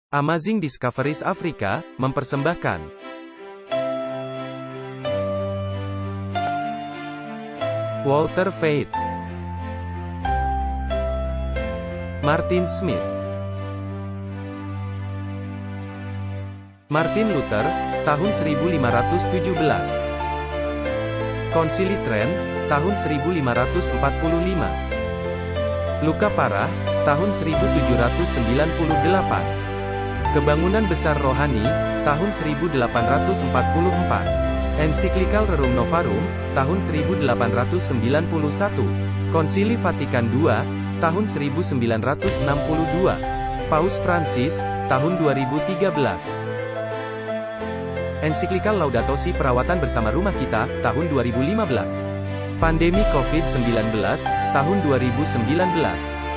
Amazing Discoveries Afrika mempersembahkan Walter Veith, Martin Smith, Martin Luther, tahun 1517. Konsili Trent, tahun 1545. Luka parah, tahun 1798. Kebangunan besar rohani, tahun 1844. Ensiklikal Rerum Novarum, tahun 1891. Konsili Vatikan II, tahun 1962. Paus Francis, tahun 2013. Ensiklikal Laudato Si Perawatan Bersama Rumah Kita, tahun 2015. Pandemi COVID-19, tahun 2019.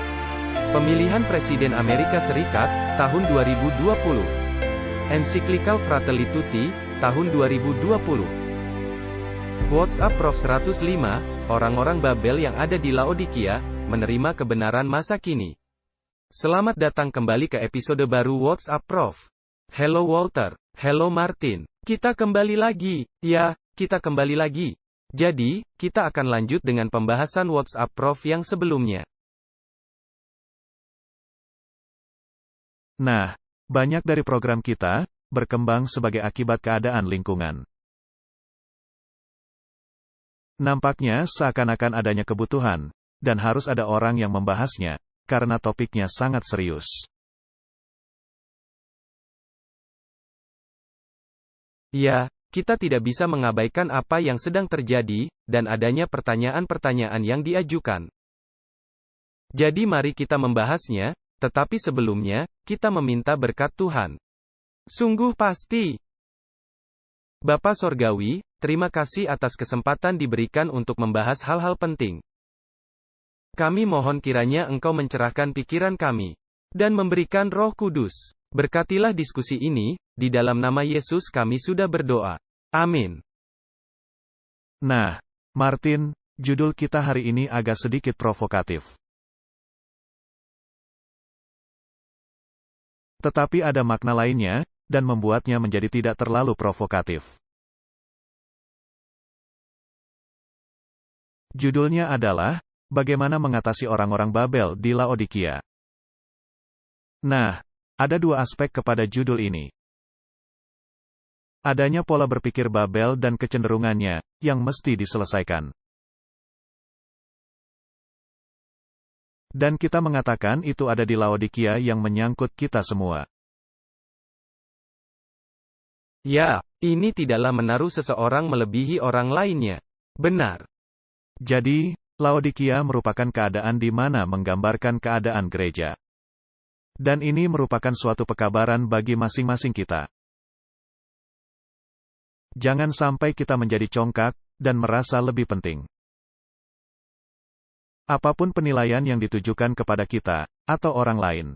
Pemilihan Presiden Amerika Serikat, tahun 2020. Ensiklikal Fratelli Tutti, tahun 2020. WhatsApp Prof 105, orang-orang Babel yang ada di Laodikia, menerima kebenaran masa kini. Selamat datang kembali ke episode baru WhatsApp Prof. Hello Walter, hello Martin. Kita kembali lagi, ya, kita kembali lagi. Jadi, kita akan lanjut dengan pembahasan WhatsApp Prof yang sebelumnya. Nah, banyak dari program kita berkembang sebagai akibat keadaan lingkungan. Nampaknya seakan-akan adanya kebutuhan, dan harus ada orang yang membahasnya, karena topiknya sangat serius. Ya, kita tidak bisa mengabaikan apa yang sedang terjadi, dan adanya pertanyaan-pertanyaan yang diajukan. Jadi mari kita membahasnya, tetapi sebelumnya, kita meminta berkat Tuhan. Sungguh pasti. Bapa Sorgawi, terima kasih atas kesempatan diberikan untuk membahas hal-hal penting. Kami mohon kiranya Engkau mencerahkan pikiran kami, dan memberikan Roh Kudus. Berkatilah diskusi ini, di dalam nama Yesus kami sudah berdoa. Amin. Nah, Martin, judul kita hari ini agak sedikit provokatif. Tetapi ada makna lainnya, dan membuatnya menjadi tidak terlalu provokatif. Judulnya adalah, Bagaimana Mengatasi Orang-orang Babel di Laodikia. Nah, ada dua aspek kepada judul ini. Adanya pola berpikir Babel dan kecenderungannya, yang mesti diselesaikan. Dan kita mengatakan itu ada di Laodikia yang menyangkut kita semua. Ya, ini tidaklah menaruh seseorang melebihi orang lainnya. Benar. Jadi, Laodikia merupakan keadaan di mana menggambarkan keadaan gereja. Dan ini merupakan suatu pekabaran bagi masing-masing kita. Jangan sampai kita menjadi congkak, dan merasa lebih penting. Apapun penilaian yang ditujukan kepada kita, atau orang lain.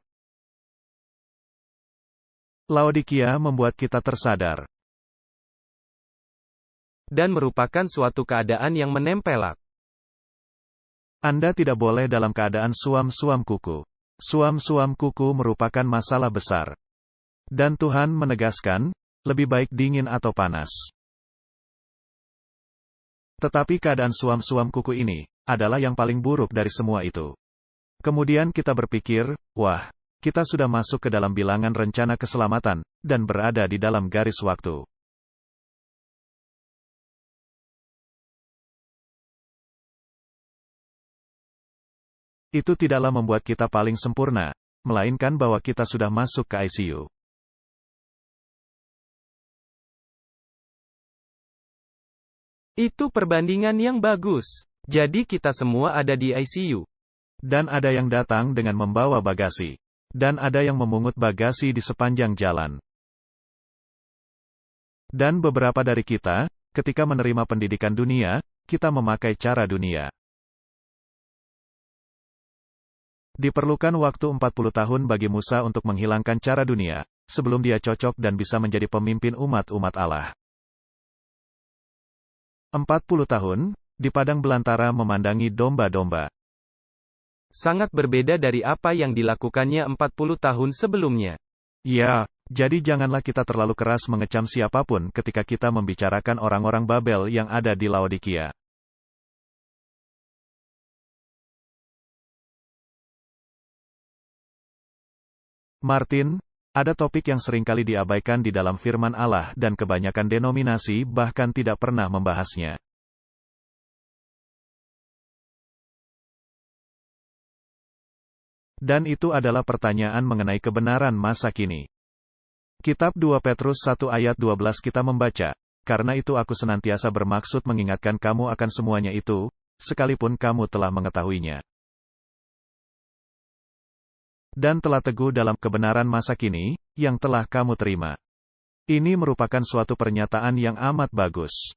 Laodikia membuat kita tersadar. Dan merupakan suatu keadaan yang menempelak. Anda tidak boleh dalam keadaan suam-suam kuku. Suam-suam kuku merupakan masalah besar. Dan Tuhan menegaskan, lebih baik dingin atau panas. Tetapi keadaan suam-suam kuku ini, adalah yang paling buruk dari semua itu. Kemudian kita berpikir, wah, kita sudah masuk ke dalam bilangan rencana keselamatan, dan berada di dalam garis waktu. Itu tidaklah membuat kita paling sempurna, melainkan bahwa kita sudah masuk ke ICU. Itu perbandingan yang bagus. Jadi kita semua ada di ICU. Dan ada yang datang dengan membawa bagasi. Dan ada yang memungut bagasi di sepanjang jalan. Dan beberapa dari kita, ketika menerima pendidikan dunia, kita memakai cara dunia. Diperlukan waktu 40 tahun bagi Musa untuk menghilangkan cara dunia, sebelum dia cocok dan bisa menjadi pemimpin umat-umat Allah. 40 tahun, di padang belantara memandangi domba-domba. Sangat berbeda dari apa yang dilakukannya 40 tahun sebelumnya. Ya, jadi janganlah kita terlalu keras mengecam siapapun ketika kita membicarakan orang-orang Babel yang ada di Laodikia. Martin, ada topik yang seringkali diabaikan di dalam firman Allah dan kebanyakan denominasi bahkan tidak pernah membahasnya. Dan itu adalah pertanyaan mengenai kebenaran masa kini. Kitab 2 Petrus 1 ayat 12 kita membaca, "Karena itu aku senantiasa bermaksud mengingatkan kamu akan semuanya itu, sekalipun kamu telah mengetahuinya. Dan telah teguh dalam kebenaran masa kini, yang telah kamu terima." Ini merupakan suatu pernyataan yang amat bagus.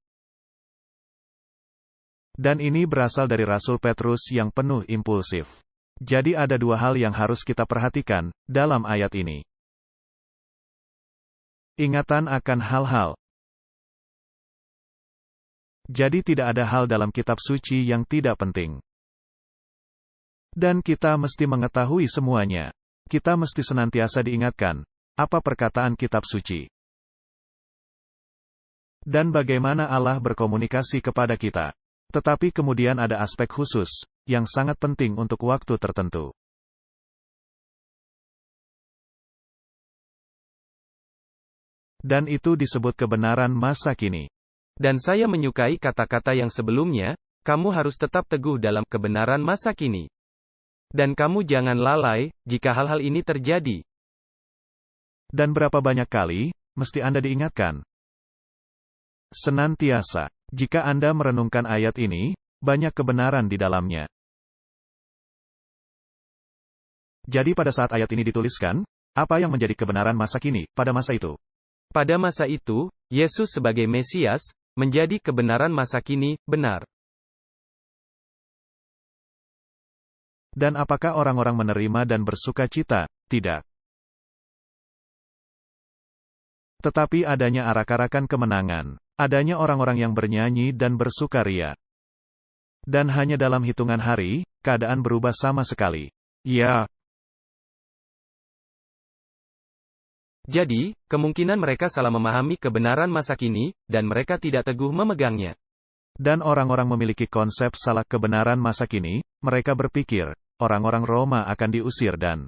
Dan ini berasal dari Rasul Petrus yang penuh impulsif. Jadi ada dua hal yang harus kita perhatikan dalam ayat ini. Ingatan akan hal-hal. Jadi tidak ada hal dalam kitab suci yang tidak penting. Dan kita mesti mengetahui semuanya. Kita mesti senantiasa diingatkan, apa perkataan kitab suci. Dan bagaimana Allah berkomunikasi kepada kita. Tetapi kemudian ada aspek khusus, yang sangat penting untuk waktu tertentu. Dan itu disebut kebenaran masa kini. Dan saya menyukai kata-kata yang sebelumnya, kamu harus tetap teguh dalam kebenaran masa kini. Dan kamu jangan lalai, jika hal-hal ini terjadi. Dan berapa banyak kali, mesti Anda diingatkan. Senantiasa. Jika Anda merenungkan ayat ini, banyak kebenaran di dalamnya. Jadi pada saat ayat ini dituliskan, apa yang menjadi kebenaran masa kini, pada masa itu? Pada masa itu, Yesus sebagai Mesias, menjadi kebenaran masa kini, benar. Dan apakah orang-orang menerima dan bersuka cita? Tidak. Tetapi adanya arak-arakan kemenangan. Adanya orang-orang yang bernyanyi dan bersukaria. Dan hanya dalam hitungan hari, keadaan berubah sama sekali. Ya. Jadi, kemungkinan mereka salah memahami kebenaran masa kini, dan mereka tidak teguh memegangnya. Dan orang-orang memiliki konsep salah kebenaran masa kini, mereka berpikir, orang-orang Roma akan diusir dan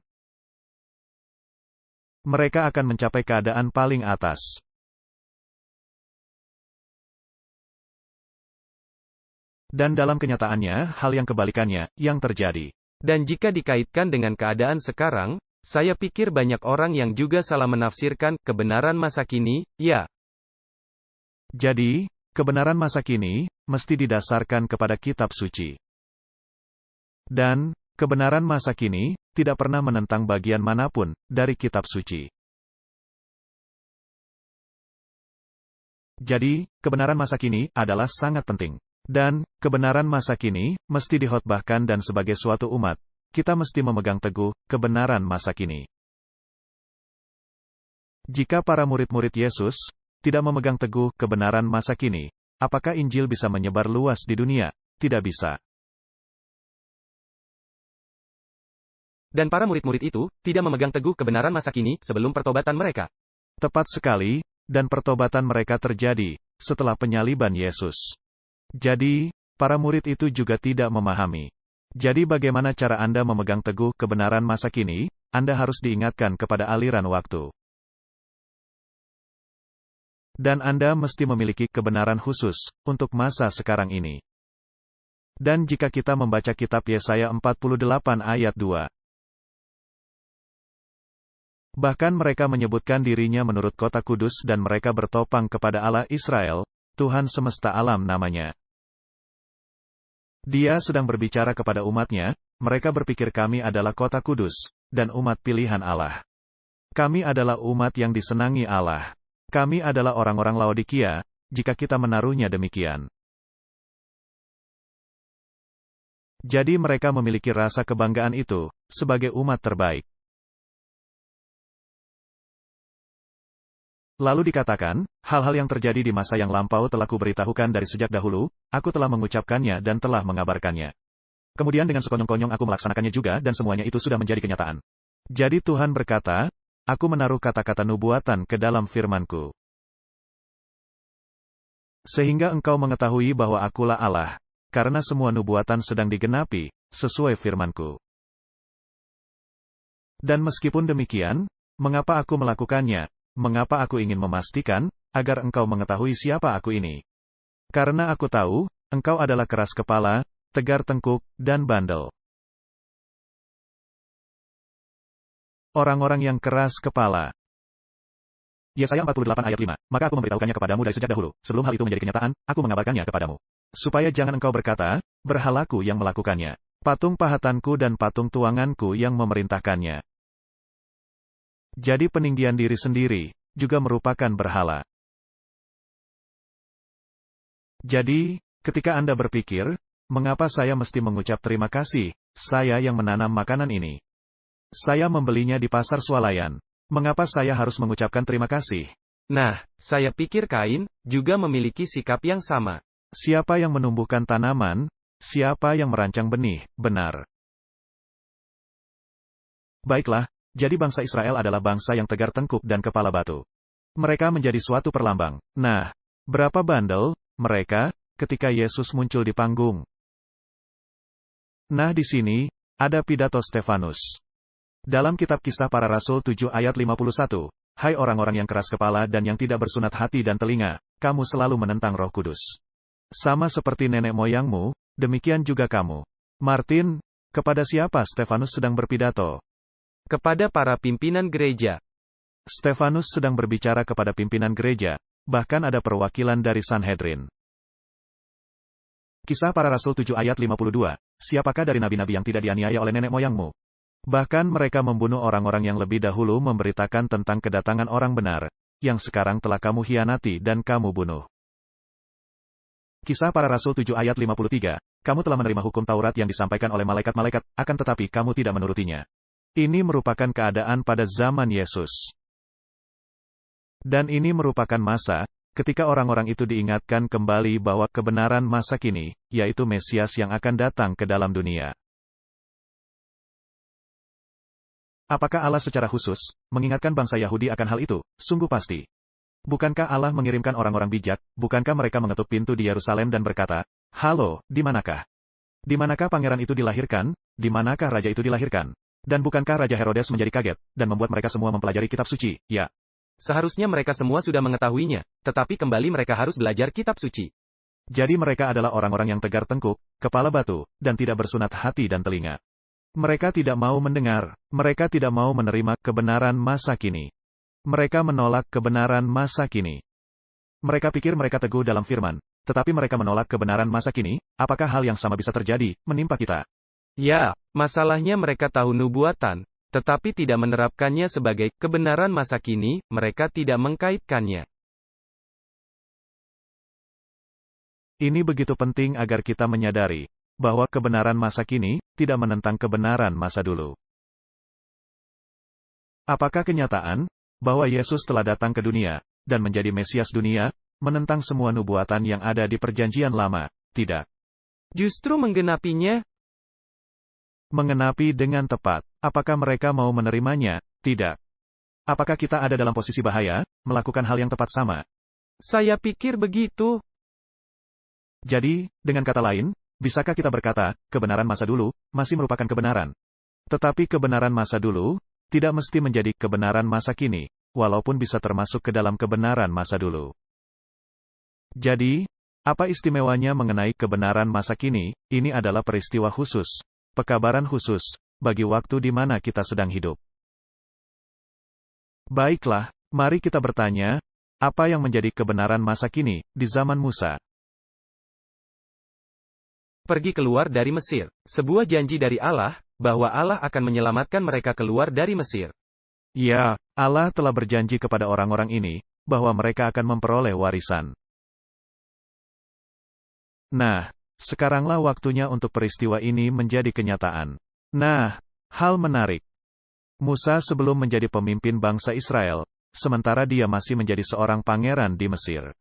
mereka akan mencapai keadaan paling atas. Dan dalam kenyataannya, hal yang kebalikannya, yang terjadi. Dan jika dikaitkan dengan keadaan sekarang, saya pikir banyak orang yang juga salah menafsirkan kebenaran masa kini, ya. Jadi, kebenaran masa kini, mesti didasarkan kepada kitab suci. Dan, kebenaran masa kini, tidak pernah menentang bagian manapun, dari kitab suci. Jadi, kebenaran masa kini, adalah sangat penting. Dan, kebenaran masa kini, mesti dihotbahkan dan sebagai suatu umat, kita mesti memegang teguh, kebenaran masa kini. Jika para murid-murid Yesus, tidak memegang teguh, kebenaran masa kini, apakah Injil bisa menyebar luas di dunia? Tidak bisa. Dan para murid-murid itu, tidak memegang teguh kebenaran masa kini, sebelum pertobatan mereka. Tepat sekali, dan pertobatan mereka terjadi, setelah penyaliban Yesus. Jadi, para murid itu juga tidak memahami. Jadi bagaimana cara Anda memegang teguh kebenaran masa kini? Anda harus diingatkan kepada aliran waktu. Dan Anda mesti memiliki kebenaran khusus, untuk masa sekarang ini. Dan jika kita membaca kitab Yesaya 48 ayat 2. Bahkan mereka menyebutkan dirinya menurut kota kudus dan mereka bertopang kepada Allah Israel, Tuhan semesta alam namanya. Dia sedang berbicara kepada umatnya, mereka berpikir kami adalah kota kudus, dan umat pilihan Allah. Kami adalah umat yang disenangi Allah. Kami adalah orang-orang Laodikia, jika kita menaruhnya demikian. Jadi mereka memiliki rasa kebanggaan itu, sebagai umat terbaik. Lalu dikatakan, hal-hal yang terjadi di masa yang lampau telah kuberitahukan dari sejak dahulu, aku telah mengucapkannya dan telah mengabarkannya. Kemudian dengan sekonyong-konyong aku melaksanakannya juga dan semuanya itu sudah menjadi kenyataan. Jadi Tuhan berkata, aku menaruh kata-kata nubuatan ke dalam firman-Ku. Sehingga engkau mengetahui bahwa akulah Allah, karena semua nubuatan sedang digenapi, sesuai firman-Ku. Dan meskipun demikian, mengapa aku melakukannya? Mengapa aku ingin memastikan, agar engkau mengetahui siapa aku ini? Karena aku tahu, engkau adalah keras kepala, tegar tengkuk, dan bandel. Orang-orang yang keras kepala. Yesaya 48 ayat 5, maka aku memberitahukannya kepadamu dari sejak dahulu, sebelum hal itu menjadi kenyataan, aku mengabarkannya kepadamu. Supaya jangan engkau berkata, berhalaku yang melakukannya, patung pahatanku dan patung tuanganku yang memerintahkannya. Jadi peninggian diri sendiri, juga merupakan berhala. Jadi, ketika Anda berpikir, mengapa saya mesti mengucap terima kasih, saya yang menanam makanan ini. Saya membelinya di pasar swalayan. Mengapa saya harus mengucapkan terima kasih? Nah, saya pikir Kain juga memiliki sikap yang sama. Siapa yang menumbuhkan tanaman, siapa yang merancang benih, benar. Baiklah, jadi bangsa Israel adalah bangsa yang tegar tengkuk dan kepala batu. Mereka menjadi suatu perlambang. Nah, berapa bandel mereka ketika Yesus muncul di panggung? Nah, di sini ada pidato Stefanus. Dalam kitab Kisah Para Rasul 7 ayat 51, hai orang-orang yang keras kepala dan yang tidak bersunat hati dan telinga, kamu selalu menentang Roh Kudus. Sama seperti nenek moyangmu, demikian juga kamu. Martin, kepada siapa Stefanus sedang berpidato? Kepada para pimpinan gereja. Stefanus sedang berbicara kepada pimpinan gereja, bahkan ada perwakilan dari Sanhedrin. Kisah Para Rasul 7 ayat 52, siapakah dari nabi-nabi yang tidak dianiaya oleh nenek moyangmu? Bahkan mereka membunuh orang-orang yang lebih dahulu memberitakan tentang kedatangan orang benar, yang sekarang telah kamu hianati dan kamu bunuh. Kisah Para Rasul 7 ayat 53, kamu telah menerima hukum Taurat yang disampaikan oleh malaikat-malaikat, akan tetapi kamu tidak menurutinya. Ini merupakan keadaan pada zaman Yesus. Dan ini merupakan masa, ketika orang-orang itu diingatkan kembali bahwa kebenaran masa kini, yaitu Mesias yang akan datang ke dalam dunia. Apakah Allah secara khusus mengingatkan bangsa Yahudi akan hal itu? Sungguh pasti. Bukankah Allah mengirimkan orang-orang bijak? Bukankah mereka mengetuk pintu di Yerusalem dan berkata, halo, di manakah? Di manakah pangeran itu dilahirkan? Di manakah raja itu dilahirkan? Dan bukankah Raja Herodes menjadi kaget, dan membuat mereka semua mempelajari kitab suci? Ya. Seharusnya mereka semua sudah mengetahuinya, tetapi kembali mereka harus belajar kitab suci. Jadi mereka adalah orang-orang yang tegar tengkuk, kepala batu, dan tidak bersunat hati dan telinga. Mereka tidak mau mendengar, mereka tidak mau menerima kebenaran masa kini. Mereka menolak kebenaran masa kini. Mereka pikir mereka teguh dalam firman, tetapi mereka menolak kebenaran masa kini. Apakah hal yang sama bisa terjadi, menimpa kita? Ya, masalahnya mereka tahu nubuatan, tetapi tidak menerapkannya sebagai kebenaran masa kini, mereka tidak mengkaitkannya. Ini begitu penting agar kita menyadari bahwa kebenaran masa kini tidak menentang kebenaran masa dulu. Apakah kenyataan bahwa Yesus telah datang ke dunia dan menjadi Mesias dunia menentang semua nubuatan yang ada di Perjanjian Lama? Tidak. Justru menggenapinya. Mengenapi dengan tepat. Apakah mereka mau menerimanya? Tidak. Apakah kita ada dalam posisi bahaya melakukan hal yang tepat sama? Saya pikir begitu. Jadi, dengan kata lain, bisakah kita berkata, kebenaran masa dulu masih merupakan kebenaran? Tetapi kebenaran masa dulu tidak mesti menjadi kebenaran masa kini, walaupun bisa termasuk ke dalam kebenaran masa dulu. Jadi, apa istimewanya mengenai kebenaran masa kini? Ini adalah peristiwa khusus, pekabaran khusus, bagi waktu di mana kita sedang hidup. Baiklah, mari kita bertanya, apa yang menjadi kebenaran masa kini di zaman Musa? Pergi keluar dari Mesir. Sebuah janji dari Allah, bahwa Allah akan menyelamatkan mereka keluar dari Mesir. Ya, Allah telah berjanji kepada orang-orang ini, bahwa mereka akan memperoleh warisan. Nah, sekaranglah waktunya untuk peristiwa ini menjadi kenyataan. Nah, hal menarik. Musa sebelum menjadi pemimpin bangsa Israel, sementara dia masih menjadi seorang pangeran di Mesir.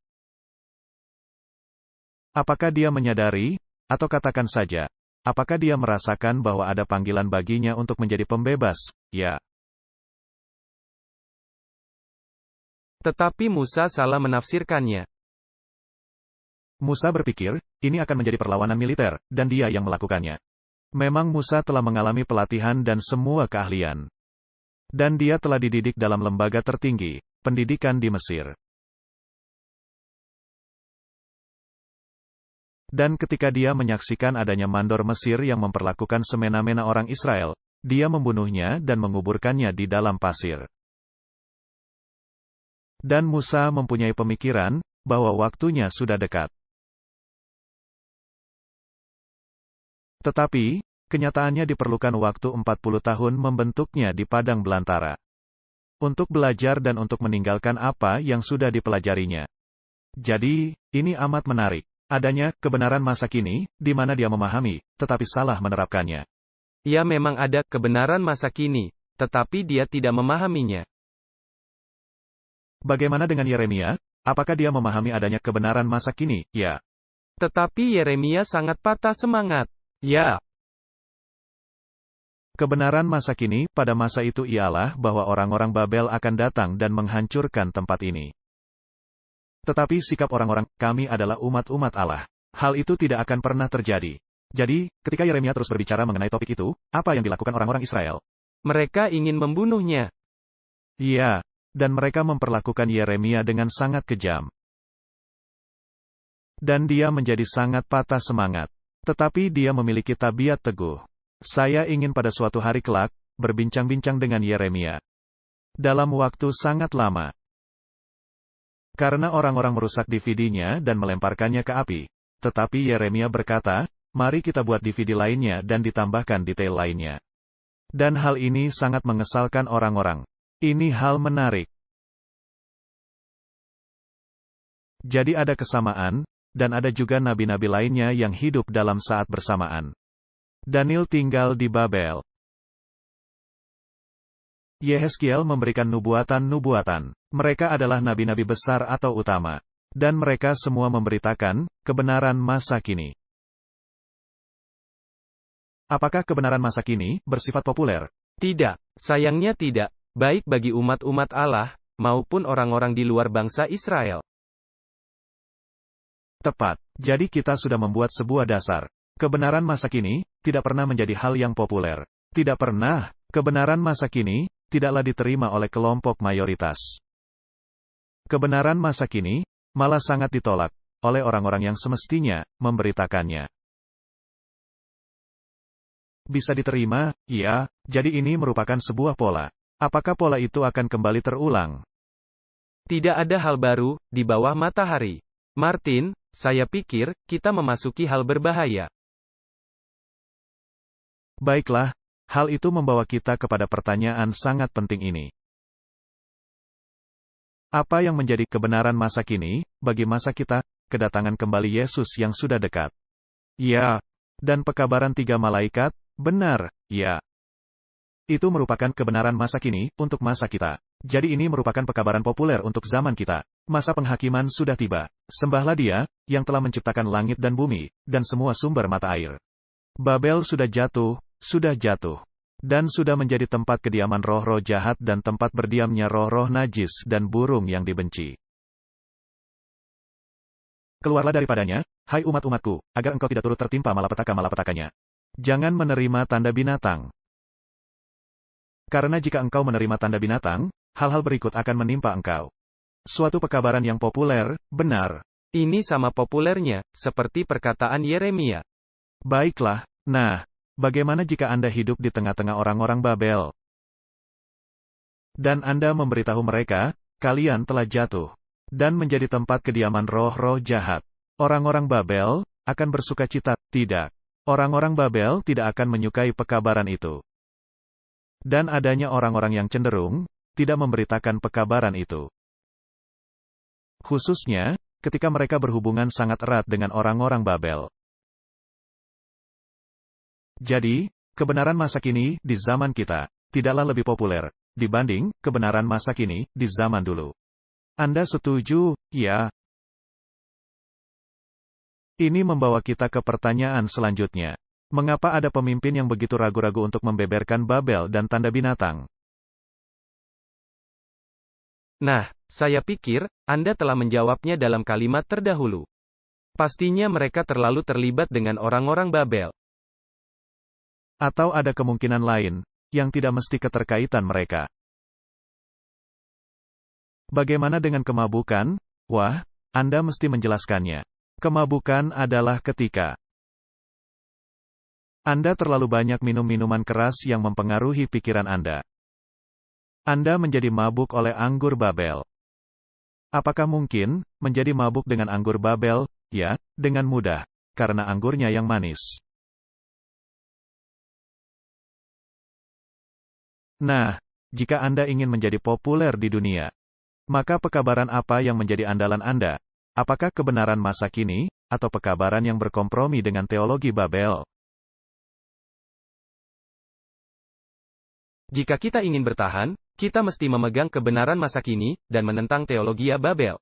Apakah dia menyadari, atau katakan saja, apakah dia merasakan bahwa ada panggilan baginya untuk menjadi pembebas? Ya. Tetapi Musa salah menafsirkannya. Musa berpikir, ini akan menjadi perlawanan militer, dan dia yang melakukannya. Memang Musa telah mengalami pelatihan dan semua keahlian. Dan dia telah dididik dalam lembaga tertinggi, pendidikan di Mesir. Dan ketika dia menyaksikan adanya mandor Mesir yang memperlakukan semena-mena orang Israel, dia membunuhnya dan menguburkannya di dalam pasir. Dan Musa mempunyai pemikiran, bahwa waktunya sudah dekat. Tetapi, kenyataannya diperlukan waktu 40 tahun membentuknya di padang belantara. Untuk belajar dan untuk meninggalkan apa yang sudah dipelajarinya. Jadi, ini amat menarik. Adanya kebenaran masa kini, di mana dia memahami, tetapi salah menerapkannya. Ya, memang ada kebenaran masa kini, tetapi dia tidak memahaminya. Bagaimana dengan Yeremia? Apakah dia memahami adanya kebenaran masa kini? Ya. Tetapi Yeremia sangat patah semangat. Ya. Kebenaran masa kini pada masa itu ialah bahwa orang-orang Babel akan datang dan menghancurkan tempat ini. Tetapi sikap orang-orang, kami adalah umat-umat Allah. Hal itu tidak akan pernah terjadi. Jadi, ketika Yeremia terus berbicara mengenai topik itu, apa yang dilakukan orang-orang Israel? Mereka ingin membunuhnya. Iya. Dan mereka memperlakukan Yeremia dengan sangat kejam. Dan dia menjadi sangat patah semangat. Tetapi dia memiliki tabiat teguh. Saya ingin pada suatu hari kelak, berbincang-bincang dengan Yeremia. Dalam waktu sangat lama. Karena orang-orang merusak DVD-nya dan melemparkannya ke api. Tetapi Yeremia berkata, mari kita buat DVD lainnya dan ditambahkan detail lainnya. Dan hal ini sangat mengesalkan orang-orang. Ini hal menarik. Jadi ada kesamaan, dan ada juga nabi-nabi lainnya yang hidup dalam saat bersamaan. Daniel tinggal di Babel. Yehezkiel memberikan nubuatan-nubuatan. Mereka adalah nabi-nabi besar atau utama. Dan mereka semua memberitakan kebenaran masa kini. Apakah kebenaran masa kini bersifat populer? Tidak, sayangnya tidak. Baik bagi umat-umat Allah, maupun orang-orang di luar bangsa Israel. Tepat. Jadi kita sudah membuat sebuah dasar. Kebenaran masa kini, tidak pernah menjadi hal yang populer. Tidak pernah, kebenaran masa kini, tidaklah diterima oleh kelompok mayoritas. Kebenaran masa kini, malah sangat ditolak, oleh orang-orang yang semestinya, memberitakannya. Bisa diterima, iya, jadi ini merupakan sebuah pola. Apakah pola itu akan kembali terulang? Tidak ada hal baru di bawah matahari. Martin, saya pikir kita memasuki hal berbahaya. Baiklah, hal itu membawa kita kepada pertanyaan sangat penting ini. Apa yang menjadi kebenaran masa kini, bagi masa kita, kedatangan kembali Yesus yang sudah dekat? Ya. Dan pekabaran 3 malaikat, benar, ya. Itu merupakan kebenaran masa kini, untuk masa kita. Jadi ini merupakan pekabaran populer untuk zaman kita. Masa penghakiman sudah tiba. Sembahlah Dia, yang telah menciptakan langit dan bumi, dan semua sumber mata air. Babel sudah jatuh, dan sudah menjadi tempat kediaman roh-roh jahat dan tempat berdiamnya roh-roh najis dan burung yang dibenci. Keluarlah daripadanya, hai umat-umatku, agar engkau tidak turut tertimpa malapetaka-malapetakanya. Jangan menerima tanda binatang. Karena jika engkau menerima tanda binatang, hal-hal berikut akan menimpa engkau. Suatu pekabaran yang populer, benar. Ini sama populernya, seperti perkataan Yeremia. Baiklah, nah, bagaimana jika Anda hidup di tengah-tengah orang-orang Babel? Dan Anda memberitahu mereka, kalian telah jatuh. Dan menjadi tempat kediaman roh-roh jahat. Orang-orang Babel, akan bersukacita, tidak. Orang-orang Babel tidak akan menyukai pekabaran itu. Dan adanya orang-orang yang cenderung, tidak memberitakan pekabaran itu. Khususnya, ketika mereka berhubungan sangat erat dengan orang-orang Babel. Jadi, kebenaran masa kini, di zaman kita, tidaklah lebih populer, dibanding kebenaran masa kini, di zaman dulu. Anda setuju, ya? Ini membawa kita ke pertanyaan selanjutnya. Mengapa ada pemimpin yang begitu ragu-ragu untuk membeberkan Babel dan tanda binatang? Nah, Saya pikir, Anda telah menjawabnya dalam kalimat terdahulu. Pastinya mereka terlalu terlibat dengan orang-orang Babel. Atau ada kemungkinan lain, yang tidak mesti keterkaitan mereka. Bagaimana dengan kemabukan? Wah, Anda mesti menjelaskannya. Kemabukan adalah ketika Anda terlalu banyak minum minuman keras yang mempengaruhi pikiran Anda. Anda menjadi mabuk oleh anggur Babel. Apakah mungkin menjadi mabuk dengan anggur Babel? Ya, dengan mudah, karena anggurnya yang manis. Nah, jika Anda ingin menjadi populer di dunia, maka pekabaran apa yang menjadi andalan Anda? Apakah kebenaran masa kini, atau pekabaran yang berkompromi dengan teologi Babel? Jika kita ingin bertahan, kita mesti memegang kebenaran masa kini, dan menentang teologi Babel.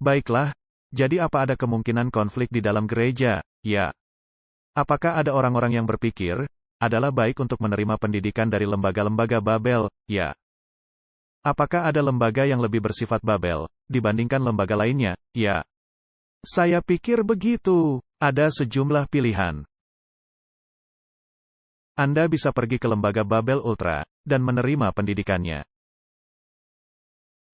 Baiklah, jadi apa ada kemungkinan konflik di dalam gereja? Ya. Apakah ada orang-orang yang berpikir, adalah baik untuk menerima pendidikan dari lembaga-lembaga Babel? Ya. Apakah ada lembaga yang lebih bersifat Babel, dibandingkan lembaga lainnya? Ya. Saya pikir begitu. Ada sejumlah pilihan. Anda bisa pergi ke lembaga Babel Ultra, dan menerima pendidikannya.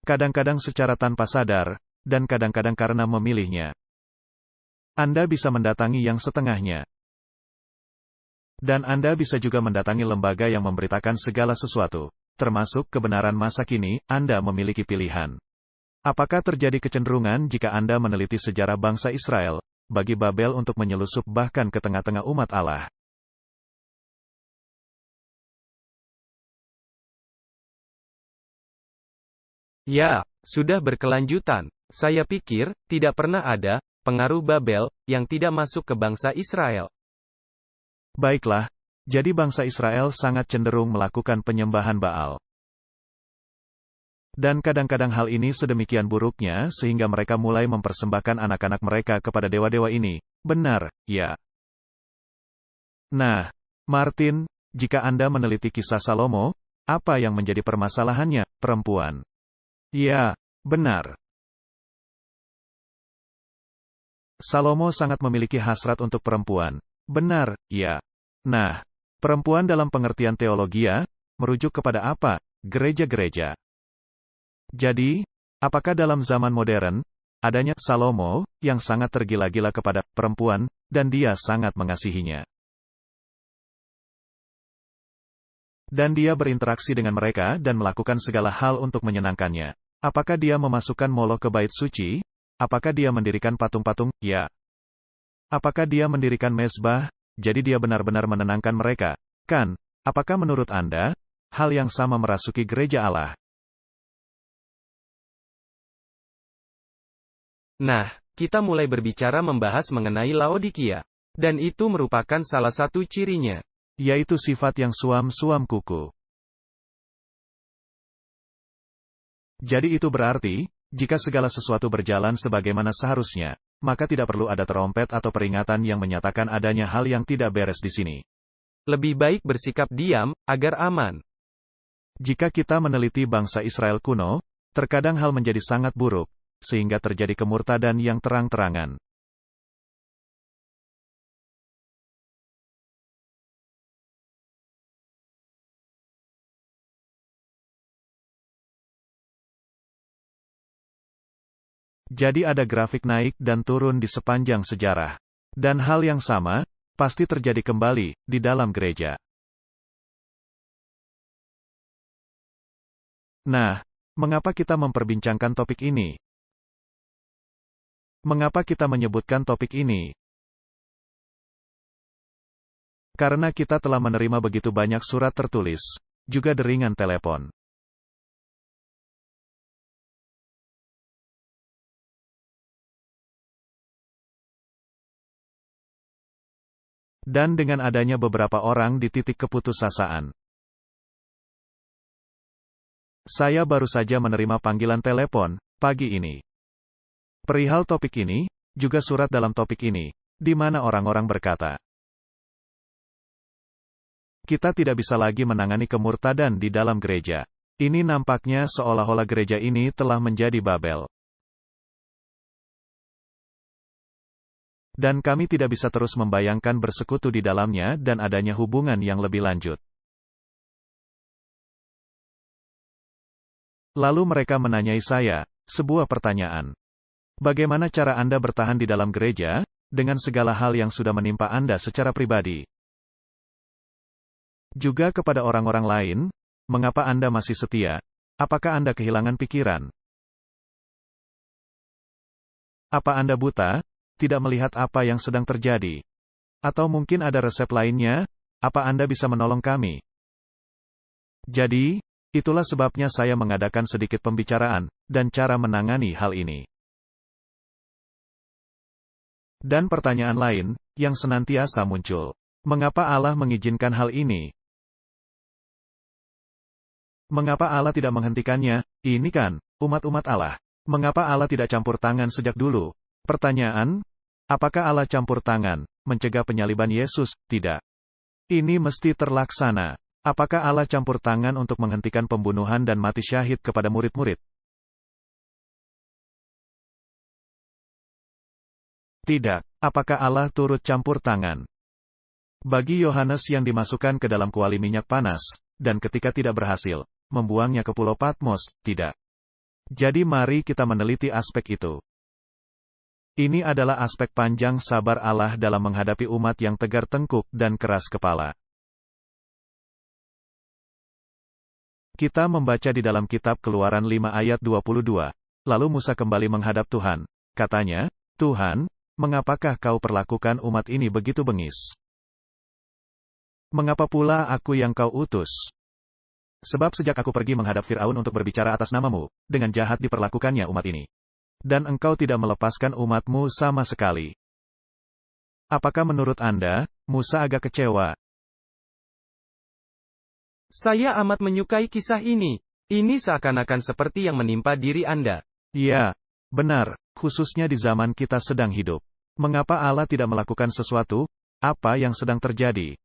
Kadang-kadang secara tanpa sadar, dan kadang-kadang karena memilihnya. Anda bisa mendatangi yang setengahnya. Dan Anda bisa juga mendatangi lembaga yang memberitakan segala sesuatu, termasuk kebenaran masa kini. Anda memiliki pilihan. Apakah terjadi kecenderungan jika Anda meneliti sejarah bangsa Israel, bagi Babel untuk menyelusup bahkan ke tengah-tengah umat Allah? Ya, sudah berkelanjutan. Saya pikir, tidak pernah ada pengaruh Babel yang tidak masuk ke bangsa Israel. Baiklah, jadi bangsa Israel sangat cenderung melakukan penyembahan Baal. Dan kadang-kadang hal ini sedemikian buruknya sehingga mereka mulai mempersembahkan anak-anak mereka kepada dewa-dewa ini. Benar, ya. Nah, Martin, jika Anda meneliti kisah Salomo, apa yang menjadi permasalahannya? Perempuan. Ya, benar. Salomo sangat memiliki hasrat untuk perempuan. Benar, ya. Nah, perempuan dalam pengertian teologia, merujuk kepada apa? Gereja-gereja. Jadi, apakah dalam zaman modern, adanya Salomo, yang sangat tergila-gila kepada perempuan, dan dia sangat mengasihinya. Dan dia berinteraksi dengan mereka dan melakukan segala hal untuk menyenangkannya. Apakah dia memasukkan Molok ke bait suci? Apakah dia mendirikan patung-patung? Ya. Apakah dia mendirikan mezbah? Jadi dia benar-benar menenangkan mereka. Kan? Apakah menurut Anda, hal yang sama merasuki gereja Allah? Nah, kita mulai berbicara membahas mengenai Laodikia. Dan itu merupakan salah satu cirinya. Yaitu sifat yang suam-suam kuku. Jadi itu berarti, jika segala sesuatu berjalan sebagaimana seharusnya, maka tidak perlu ada terompet atau peringatan yang menyatakan adanya hal yang tidak beres di sini. Lebih baik bersikap diam, agar aman. Jika kita meneliti bangsa Israel kuno, terkadang hal menjadi sangat buruk, sehingga terjadi kemurtadan yang terang-terangan. Jadi ada grafik naik dan turun di sepanjang sejarah. Dan hal yang sama, pasti terjadi kembali, di dalam gereja. Nah, mengapa kita memperbincangkan topik ini? Mengapa kita menyebutkan topik ini? Karena kita telah menerima begitu banyak surat tertulis, juga deringan telepon. Dan dengan adanya beberapa orang di titik keputusasaan. Saya baru saja menerima panggilan telepon, pagi ini. Perihal topik ini, juga surat dalam topik ini, di mana orang-orang berkata, kita tidak bisa lagi menangani kemurtadan di dalam gereja. Ini nampaknya seolah-olah gereja ini telah menjadi Babel. Dan kami tidak bisa terus membayangkan bersekutu di dalamnya dan adanya hubungan yang lebih lanjut. Lalu mereka menanyai saya sebuah pertanyaan. Bagaimana cara Anda bertahan di dalam gereja, dengan segala hal yang sudah menimpa Anda secara pribadi? Juga kepada orang-orang lain, mengapa Anda masih setia? Apakah Anda kehilangan pikiran? Apa Anda buta? Tidak melihat apa yang sedang terjadi? Atau mungkin ada resep lainnya? Apa Anda bisa menolong kami? Jadi, itulah sebabnya saya mengadakan sedikit pembicaraan, dan cara menangani hal ini. Dan pertanyaan lain, yang senantiasa muncul. Mengapa Allah mengizinkan hal ini? Mengapa Allah tidak menghentikannya? Ini kan, umat-umat Allah. Mengapa Allah tidak campur tangan sejak dulu? Pertanyaan, apakah Allah campur tangan, mencegah penyaliban Yesus? Tidak. Ini mesti terlaksana. Apakah Allah campur tangan untuk menghentikan pembunuhan dan mati syahid kepada murid-murid? Tidak. Apakah Allah turut campur tangan? Bagi Yohanes yang dimasukkan ke dalam kuali minyak panas, dan ketika tidak berhasil, membuangnya ke Pulau Patmos, tidak. Jadi mari kita meneliti aspek itu. Ini adalah aspek panjang sabar Allah dalam menghadapi umat yang tegar tengkuk dan keras kepala. Kita membaca di dalam kitab Keluaran 5 ayat 22. Lalu Musa kembali menghadap Tuhan. Katanya, Tuhan, mengapakah kau perlakukan umat ini begitu bengis? Mengapa pula aku yang kau utus? Sebab sejak aku pergi menghadap Firaun untuk berbicara atas namamu, dengan jahat diperlakukannya umat ini. Dan engkau tidak melepaskan umatmu sama sekali. Apakah menurut Anda, Musa agak kecewa? Saya amat menyukai kisah ini. Ini seakan-akan seperti yang menimpa diri Anda. Ya, benar, khususnya di zaman kita sedang hidup. Mengapa Allah tidak melakukan sesuatu? Apa yang sedang terjadi?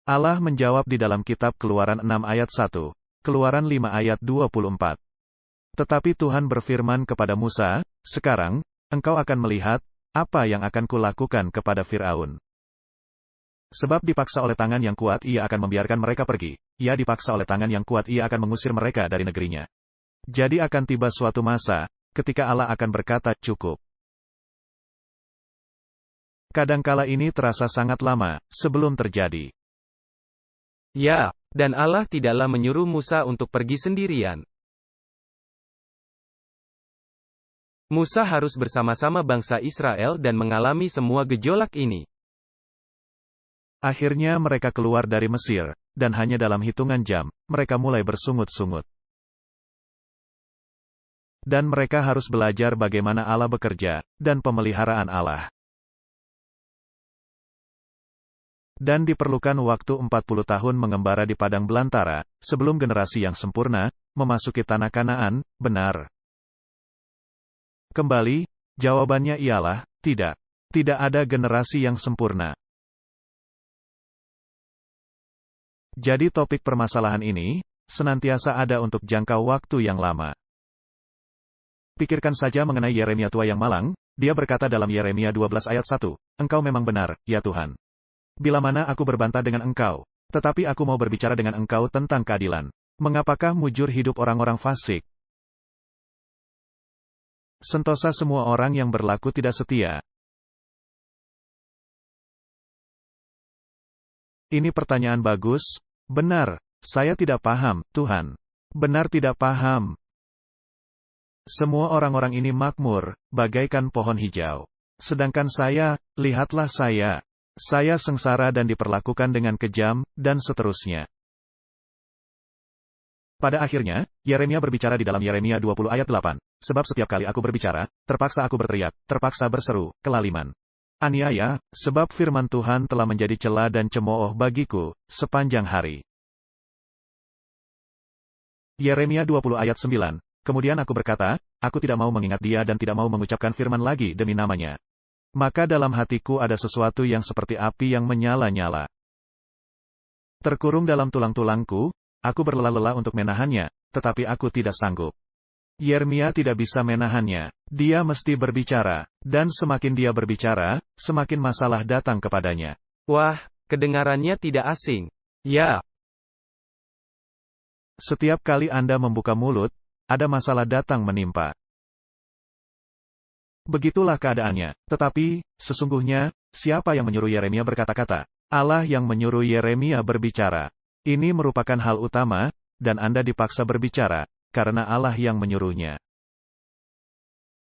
Allah menjawab di dalam kitab Keluaran 6 ayat 1, Keluaran 5 ayat 24. Tetapi Tuhan berfirman kepada Musa, sekarang, engkau akan melihat, apa yang akan kulakukan kepada Firaun. Sebab dipaksa oleh tangan yang kuat ia akan membiarkan mereka pergi, ia dipaksa oleh tangan yang kuat ia akan mengusir mereka dari negerinya. Jadi akan tiba suatu masa, ketika Allah akan berkata, cukup. Kadangkala ini terasa sangat lama, sebelum terjadi. Ya, dan Allah tidaklah menyuruh Musa untuk pergi sendirian. Musa harus bersama-sama bangsa Israel dan mengalami semua gejolak ini. Akhirnya mereka keluar dari Mesir, dan hanya dalam hitungan jam, mereka mulai bersungut-sungut. Dan mereka harus belajar bagaimana Allah bekerja, dan pemeliharaan Allah. Dan diperlukan waktu 40 tahun mengembara di padang belantara, sebelum generasi yang sempurna, memasuki tanah Kanaan, benar. Kembali, jawabannya ialah, tidak. Tidak ada generasi yang sempurna. Jadi topik permasalahan ini, senantiasa ada untuk jangka waktu yang lama. Pikirkan saja mengenai Yeremia tua yang malang, dia berkata dalam Yeremia 12 ayat 1, Engkau memang benar, ya Tuhan. Bila mana aku berbantah dengan engkau, tetapi aku mau berbicara dengan engkau tentang keadilan. Mengapakah mujur hidup orang-orang fasik? Sentosa semua orang yang berlaku tidak setia. Ini pertanyaan bagus. Benar, saya tidak paham, Tuhan. Benar tidak paham. Semua orang-orang ini makmur, bagaikan pohon hijau. Sedangkan saya, lihatlah saya. Saya sengsara dan diperlakukan dengan kejam, dan seterusnya. Pada akhirnya, Yeremia berbicara di dalam Yeremia 20 ayat 8. Sebab setiap kali aku berbicara, terpaksa aku berteriak, terpaksa berseru, kelaliman. Aniaya, sebab firman Tuhan telah menjadi cela dan cemooh bagiku, sepanjang hari. Yeremia 20 ayat 9. Kemudian aku berkata, aku tidak mau mengingat dia dan tidak mau mengucapkan firman lagi demi namanya. Maka dalam hatiku ada sesuatu yang seperti api yang menyala-nyala. Terkurung dalam tulang-tulangku, aku berlelah-lelah untuk menahannya, tetapi aku tidak sanggup. Yeremia tidak bisa menahannya. Dia mesti berbicara, dan semakin dia berbicara, semakin masalah datang kepadanya. Wah, kedengarannya tidak asing. Ya, Setiap kali Anda membuka mulut, ada masalah datang menimpa. Begitulah keadaannya. Tetapi, sesungguhnya, siapa yang menyuruh Yeremia berkata-kata? Allah yang menyuruh Yeremia berbicara. Ini merupakan hal utama, dan Anda dipaksa berbicara, karena Allah yang menyuruhnya.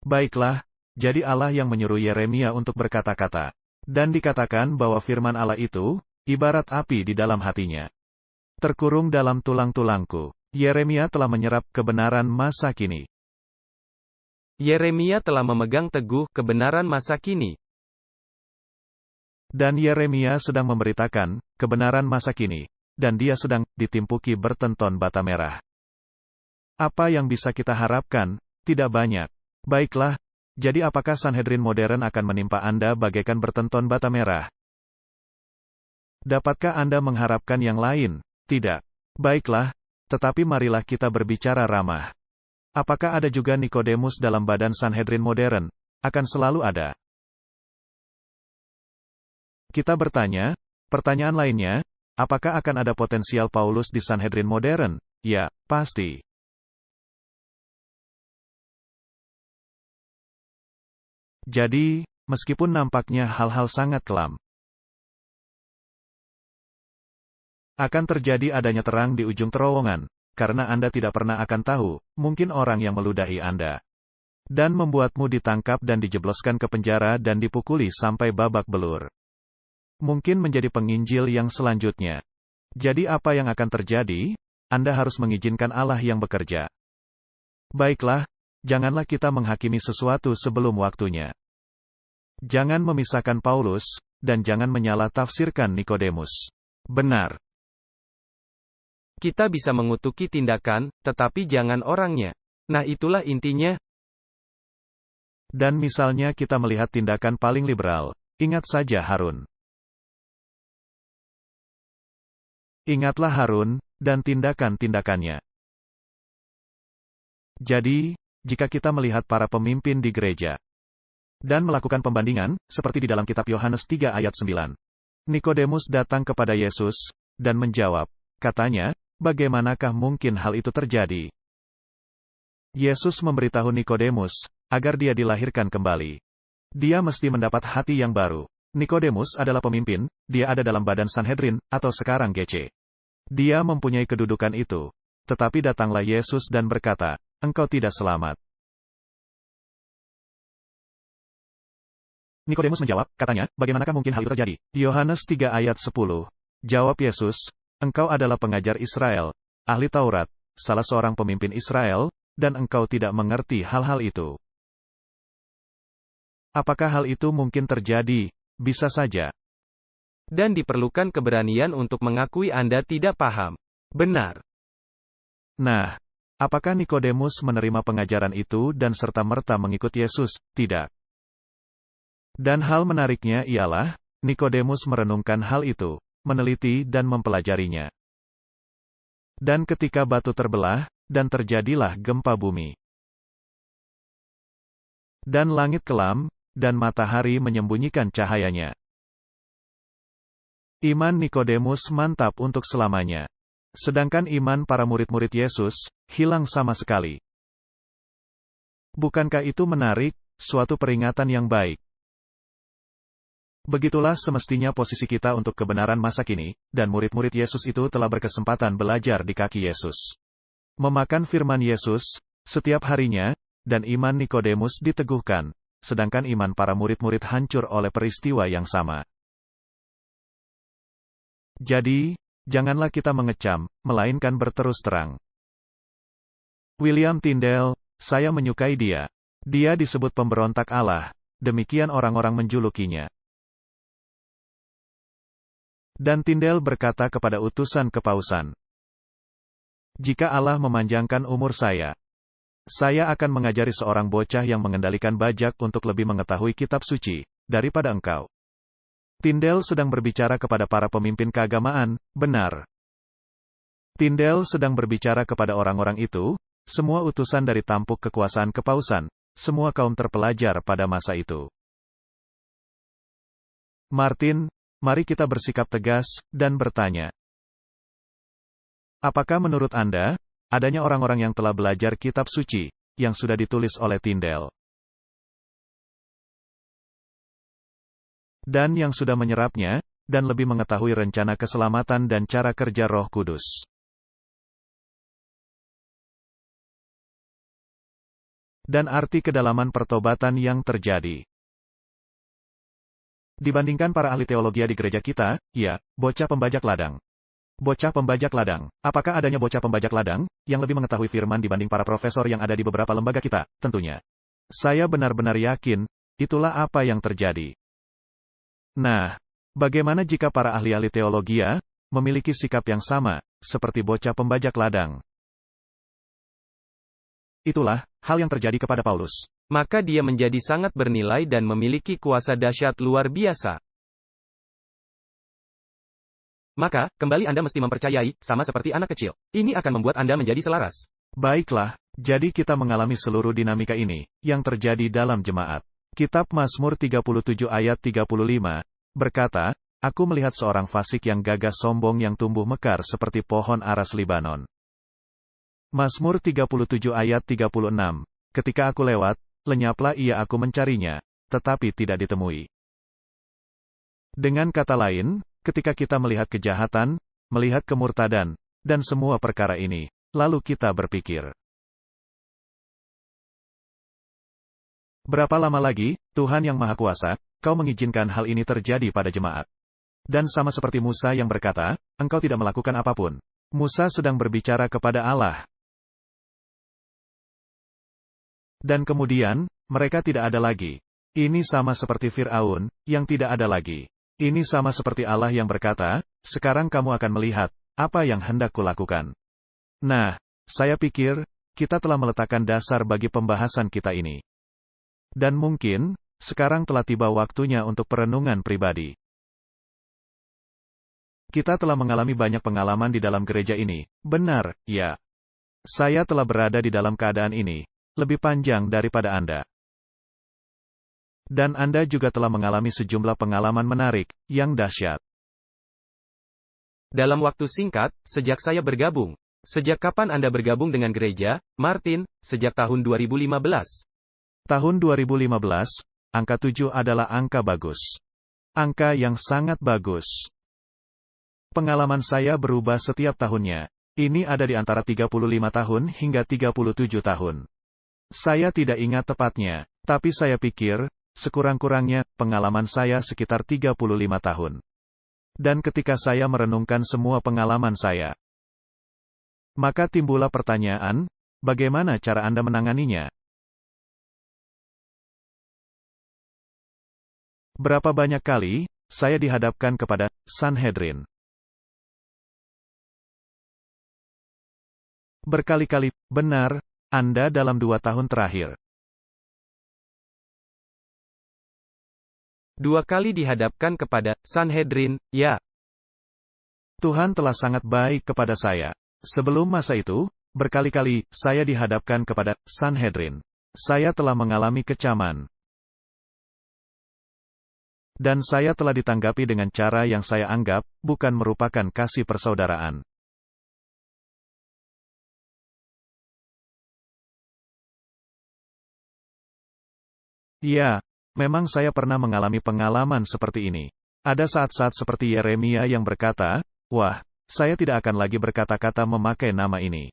Baiklah, jadi Allah yang menyuruh Yeremia untuk berkata-kata. Dan dikatakan bahwa firman Allah itu, ibarat api di dalam hatinya. Terkurung dalam tulang-tulangku. Yeremia telah menyerap kebenaran masa kini. Yeremia telah memegang teguh kebenaran masa kini. Dan Yeremia sedang memberitakan kebenaran masa kini. Dan dia sedang ditimpuki bertenton bata merah. Apa yang bisa kita harapkan? Tidak banyak. Baiklah, jadi apakah Sanhedrin modern akan menimpa Anda bagaikan bertenton bata merah? Dapatkah Anda mengharapkan yang lain? Tidak. Baiklah, tetapi marilah kita berbicara ramah. Apakah ada juga Nikodemus dalam badan Sanhedrin modern? Akan selalu ada. Kita bertanya, pertanyaan lainnya, apakah akan ada potensial Paulus di Sanhedrin modern? Ya, pasti. Jadi, meskipun nampaknya hal-hal sangat kelam, akan terjadi adanya terang di ujung terowongan, karena Anda tidak pernah akan tahu, mungkin orang yang meludahi Anda. Dan membuatmu ditangkap dan dijebloskan ke penjara dan dipukuli sampai babak belur. Mungkin menjadi penginjil yang selanjutnya. Jadi apa yang akan terjadi? Anda harus mengizinkan Allah yang bekerja. Baiklah, janganlah kita menghakimi sesuatu sebelum waktunya. Jangan memisahkan Paulus, dan jangan menyalah tafsirkan Nikodemus. Benar. Kita bisa mengutuki tindakan, tetapi jangan orangnya. Nah, itulah intinya. Dan misalnya kita melihat tindakan paling liberal. Ingat saja Harun. Ingatlah Harun, dan tindakan-tindakannya. Jadi, jika kita melihat para pemimpin di gereja, dan melakukan pembandingan, seperti di dalam kitab Yohanes 3 ayat 9. Nikodemus datang kepada Yesus, dan menjawab, katanya, bagaimanakah mungkin hal itu terjadi? Yesus memberitahu Nikodemus, agar dia dilahirkan kembali. Dia mesti mendapat hati yang baru. Nikodemus adalah pemimpin, dia ada dalam badan Sanhedrin, atau sekarang GC. Dia mempunyai kedudukan itu. Tetapi datanglah Yesus dan berkata, engkau tidak selamat. Nikodemus menjawab, katanya, bagaimanakah mungkin hal itu terjadi? Yohanes 3 ayat 10. Jawab Yesus, engkau adalah pengajar Israel, ahli Taurat, salah seorang pemimpin Israel, dan engkau tidak mengerti hal-hal itu. Apakah hal itu mungkin terjadi? Bisa saja. Dan diperlukan keberanian untuk mengakui Anda tidak paham. Benar. Nah, apakah Nikodemus menerima pengajaran itu dan serta-merta mengikut Yesus? Tidak. Dan hal menariknya ialah, Nikodemus merenungkan hal itu, meneliti dan mempelajarinya. Dan ketika batu terbelah, dan terjadilah gempa bumi. Dan langit kelam, dan matahari menyembunyikan cahayanya. Iman Nikodemus mantap untuk selamanya. Sedangkan iman para murid-murid Yesus, hilang sama sekali. Bukankah itu menarik, suatu peringatan yang baik? Begitulah semestinya posisi kita untuk kebenaran masa kini, dan murid-murid Yesus itu telah berkesempatan belajar di kaki Yesus. Memakan firman Yesus, setiap harinya, dan iman Nikodemus diteguhkan, sedangkan iman para murid-murid hancur oleh peristiwa yang sama. Jadi, janganlah kita mengecam, melainkan berterus terang. William Tyndale, saya menyukai dia. Dia disebut pemberontak Allah, demikian orang-orang menjulukinya. Dan Tyndale berkata kepada utusan kepausan, jika Allah memanjangkan umur saya akan mengajari seorang bocah yang mengendalikan bajak untuk lebih mengetahui kitab suci, daripada engkau. Tyndale sedang berbicara kepada para pemimpin keagamaan, benar. Tyndale sedang berbicara kepada orang-orang itu, semua utusan dari tampuk kekuasaan kepausan, semua kaum terpelajar pada masa itu. Martin, mari kita bersikap tegas, dan bertanya. Apakah menurut Anda, adanya orang-orang yang telah belajar kitab suci, yang sudah ditulis oleh Tyndale, dan yang sudah menyerapnya, dan lebih mengetahui rencana keselamatan dan cara kerja Roh Kudus, dan arti kedalaman pertobatan yang terjadi? Dibandingkan para ahli teologi di gereja kita, ya, bocah pembajak ladang. Bocah pembajak ladang. Apakah adanya bocah pembajak ladang, yang lebih mengetahui firman dibanding para profesor yang ada di beberapa lembaga kita? Tentunya. Saya benar-benar yakin, itulah apa yang terjadi. Nah, bagaimana jika para ahli-ahli teologi memiliki sikap yang sama, seperti bocah pembajak ladang? Itulah, hal yang terjadi kepada Paulus. Maka dia menjadi sangat bernilai dan memiliki kuasa dahsyat luar biasa. Maka, kembali Anda mesti mempercayai, sama seperti anak kecil. Ini akan membuat Anda menjadi selaras. Baiklah, jadi kita mengalami seluruh dinamika ini, yang terjadi dalam jemaat. Kitab Mazmur 37 ayat 35, berkata, Aku melihat seorang fasik yang gagah sombong yang tumbuh mekar seperti pohon aras Libanon. Mazmur 37 ayat 36, ketika aku lewat, lenyaplah ia aku mencarinya, tetapi tidak ditemui. Dengan kata lain, ketika kita melihat kejahatan, melihat kemurtadan, dan semua perkara ini, lalu kita berpikir, berapa lama lagi, Tuhan yang Maha Kuasa, Kau mengizinkan hal ini terjadi pada jemaat? Dan sama seperti Musa yang berkata, engkau tidak melakukan apapun. Musa sedang berbicara kepada Allah. Dan kemudian, mereka tidak ada lagi. Ini sama seperti Fir'aun, yang tidak ada lagi. Ini sama seperti Allah yang berkata, sekarang kamu akan melihat, apa yang hendak kulakukan. Nah, saya pikir, kita telah meletakkan dasar bagi pembahasan kita ini. Dan mungkin, sekarang telah tiba waktunya untuk perenungan pribadi. Kita telah mengalami banyak pengalaman di dalam gereja ini, benar, ya. Saya telah berada di dalam keadaan ini, lebih panjang daripada Anda. Dan Anda juga telah mengalami sejumlah pengalaman menarik, yang dahsyat. Dalam waktu singkat, sejak saya bergabung. Sejak kapan Anda bergabung dengan gereja, Martin? Sejak tahun 2015. Tahun 2015, angka 7 adalah angka bagus. Angka yang sangat bagus. Pengalaman saya berubah setiap tahunnya. Ini ada di antara 35 tahun hingga 37 tahun. Saya tidak ingat tepatnya, tapi saya pikir, sekurang-kurangnya, pengalaman saya sekitar 35 tahun. Dan ketika saya merenungkan semua pengalaman saya, maka timbullah pertanyaan, bagaimana cara Anda menanganinya? Berapa banyak kali, saya dihadapkan kepada Sanhedrin. Berkali-kali, benar, Anda dalam 2 tahun terakhir. 2 kali dihadapkan kepada Sanhedrin, ya. Tuhan telah sangat baik kepada saya. Sebelum masa itu, berkali-kali, saya dihadapkan kepada Sanhedrin. Saya telah mengalami kecaman. Dan saya telah ditanggapi dengan cara yang saya anggap, bukan merupakan kasih persaudaraan. Ya, memang saya pernah mengalami pengalaman seperti ini. Ada saat-saat seperti Yeremia yang berkata, wah, saya tidak akan lagi berkata-kata memakai nama ini.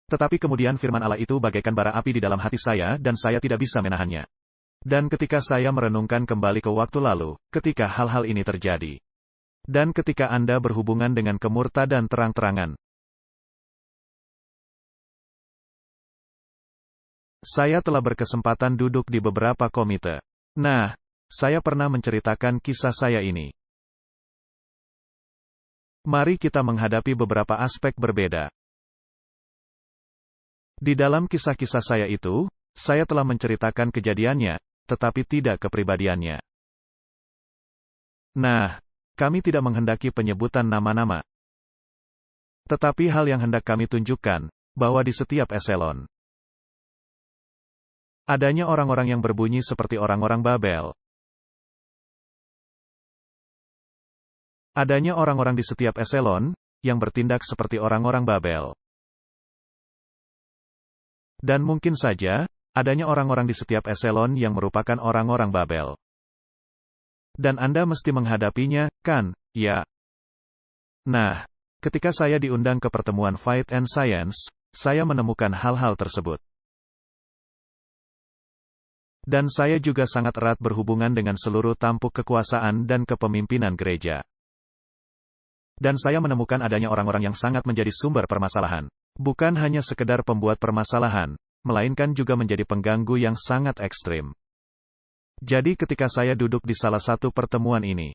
Tetapi kemudian firman Allah itu bagaikan bara api di dalam hati saya dan saya tidak bisa menahannya. Dan ketika saya merenungkan kembali ke waktu lalu, ketika hal-hal ini terjadi. Dan ketika Anda berhubungan dengan kemurtadan terang-terangan, saya telah berkesempatan duduk di beberapa komite. Nah, saya pernah menceritakan kisah saya ini. Mari kita menghadapi beberapa aspek berbeda. Di dalam kisah-kisah saya itu, saya telah menceritakan kejadiannya, tetapi tidak kepribadiannya. Nah, kami tidak menghendaki penyebutan nama-nama. Tetapi hal yang hendak kami tunjukkan, bahwa di setiap eselon, adanya orang-orang yang berbunyi seperti orang-orang Babel. Adanya orang-orang di setiap eselon, yang bertindak seperti orang-orang Babel. Dan mungkin saja, adanya orang-orang di setiap eselon yang merupakan orang-orang Babel. Dan Anda mesti menghadapinya, kan, ya? Nah, ketika saya diundang ke pertemuan Faith and Science, saya menemukan hal-hal tersebut. Dan saya juga sangat erat berhubungan dengan seluruh tampuk kekuasaan dan kepemimpinan gereja. Dan saya menemukan adanya orang-orang yang sangat menjadi sumber permasalahan. Bukan hanya sekedar pembuat permasalahan, melainkan juga menjadi pengganggu yang sangat ekstrim. Jadi ketika saya duduk di salah satu pertemuan ini,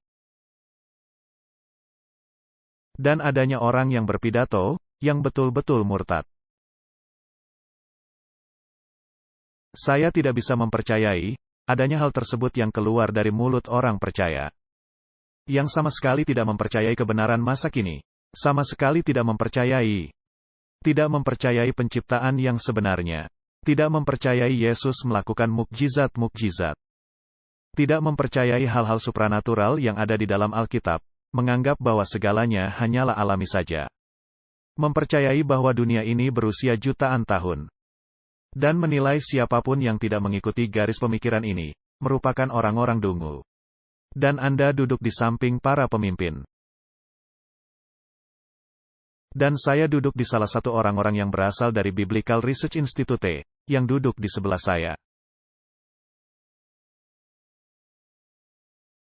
dan adanya orang yang berpidato, yang betul-betul murtad, saya tidak bisa mempercayai, adanya hal tersebut yang keluar dari mulut orang percaya. Yang sama sekali tidak mempercayai kebenaran masa kini. Sama sekali tidak mempercayai. Tidak mempercayai penciptaan yang sebenarnya. Tidak mempercayai Yesus melakukan mukjizat-mukjizat. Tidak mempercayai hal-hal supranatural yang ada di dalam Alkitab. Menganggap bahwa segalanya hanyalah alami saja. Mempercayai bahwa dunia ini berusia jutaan tahun. Dan menilai siapapun yang tidak mengikuti garis pemikiran ini, merupakan orang-orang dungu. Dan Anda duduk di samping para pemimpin. Dan saya duduk di salah satu orang-orang yang berasal dari Biblical Research Institute, yang duduk di sebelah saya.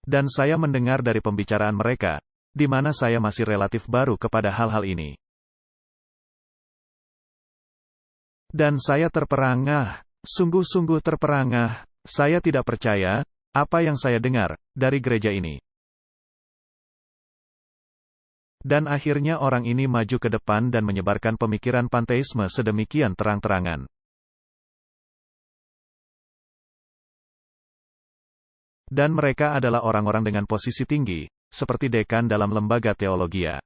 Dan saya mendengar dari pembicaraan mereka, di mana saya masih relatif baru kepada hal-hal ini. Dan saya terperangah, sungguh-sungguh terperangah, saya tidak percaya, apa yang saya dengar, dari gereja ini. Dan akhirnya orang ini maju ke depan dan menyebarkan pemikiran panteisme sedemikian terang-terangan. Dan mereka adalah orang-orang dengan posisi tinggi, seperti dekan dalam lembaga teologia.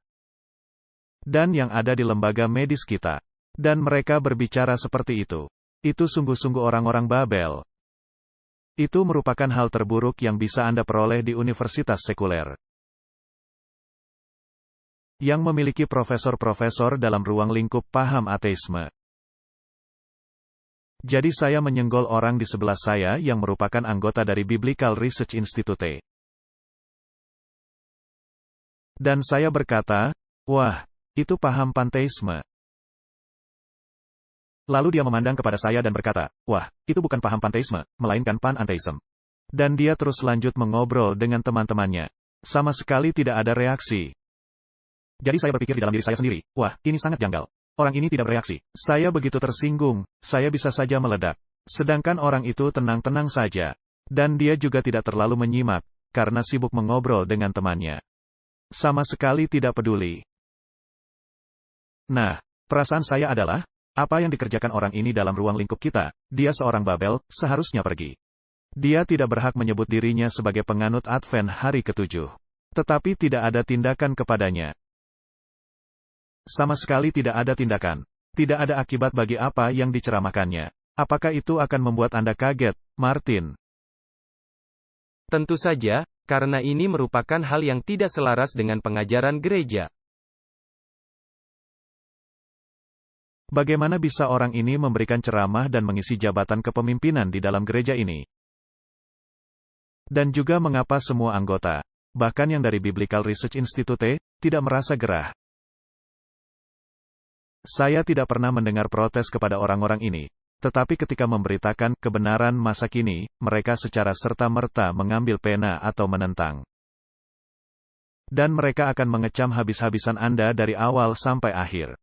Dan yang ada di lembaga medis kita. Dan mereka berbicara seperti itu. Itu sungguh-sungguh orang-orang Babel. Itu merupakan hal terburuk yang bisa Anda peroleh di universitas sekuler. Yang memiliki profesor-profesor dalam ruang lingkup paham ateisme. Jadi saya menyenggol orang di sebelah saya yang merupakan anggota dari Biblical Research Institute. Dan saya berkata, wah, itu paham panteisme. Lalu dia memandang kepada saya dan berkata, wah, itu bukan paham panteisme, melainkan pananteisme. Dan dia terus lanjut mengobrol dengan teman-temannya. Sama sekali tidak ada reaksi. Jadi saya berpikir di dalam diri saya sendiri, wah, ini sangat janggal. Orang ini tidak bereaksi. Saya begitu tersinggung, saya bisa saja meledak. Sedangkan orang itu tenang-tenang saja. Dan dia juga tidak terlalu menyimak, karena sibuk mengobrol dengan temannya. Sama sekali tidak peduli. Nah, perasaan saya adalah, apa yang dikerjakan orang ini dalam ruang lingkup kita, dia seorang Babel, seharusnya pergi. Dia tidak berhak menyebut dirinya sebagai penganut Advent hari ke-7. Tetapi tidak ada tindakan kepadanya. Sama sekali tidak ada tindakan. Tidak ada akibat bagi apa yang diceramahkannya. Apakah itu akan membuat Anda kaget, Martin? Tentu saja, karena ini merupakan hal yang tidak selaras dengan pengajaran gereja. Bagaimana bisa orang ini memberikan ceramah dan mengisi jabatan kepemimpinan di dalam gereja ini? Dan juga mengapa semua anggota, bahkan yang dari Biblical Research Institute, tidak merasa gerah? Saya tidak pernah mendengar protes kepada orang-orang ini, tetapi ketika memberitakan kebenaran masa kini, mereka secara serta-merta mengambil pena atau menentang. Dan mereka akan mengecam habis-habisan Anda dari awal sampai akhir.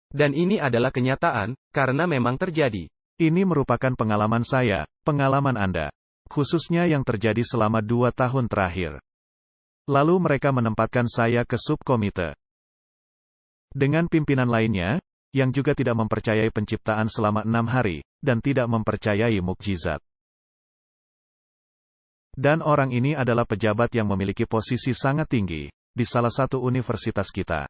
Dan ini adalah kenyataan, karena memang terjadi. Ini merupakan pengalaman saya, pengalaman Anda. Khususnya yang terjadi selama 2 tahun terakhir. Lalu mereka menempatkan saya ke subkomite. Dengan pimpinan lainnya, yang juga tidak mempercayai penciptaan selama 6 hari, dan tidak mempercayai mukjizat. Dan orang ini adalah pejabat yang memiliki posisi sangat tinggi, di salah satu universitas kita.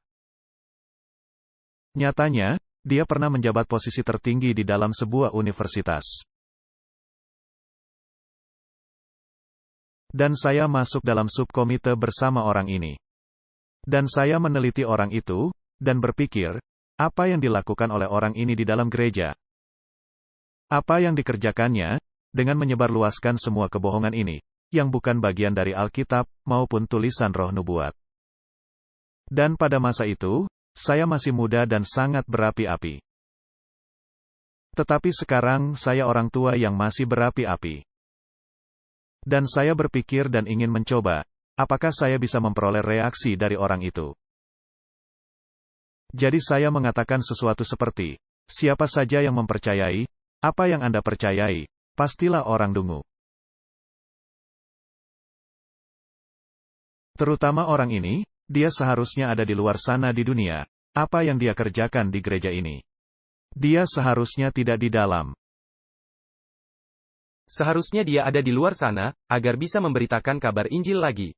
Nyatanya, dia pernah menjabat posisi tertinggi di dalam sebuah universitas. Dan saya masuk dalam subkomite bersama orang ini. Dan saya meneliti orang itu, dan berpikir, apa yang dilakukan oleh orang ini di dalam gereja? Apa yang dikerjakannya, dengan menyebarluaskan semua kebohongan ini, yang bukan bagian dari Alkitab, maupun tulisan roh nubuat. Dan pada masa itu, saya masih muda dan sangat berapi-api. Tetapi sekarang, saya orang tua yang masih berapi-api. Dan saya berpikir dan ingin mencoba, apakah saya bisa memperoleh reaksi dari orang itu. Jadi saya mengatakan sesuatu seperti, siapa saja yang mempercayai, apa yang Anda percayai, pastilah orang dungu. Terutama orang ini, dia seharusnya ada di luar sana di dunia. Apa yang dia kerjakan di gereja ini? Dia seharusnya tidak di dalam. Seharusnya dia ada di luar sana, agar bisa memberitakan kabar Injil lagi.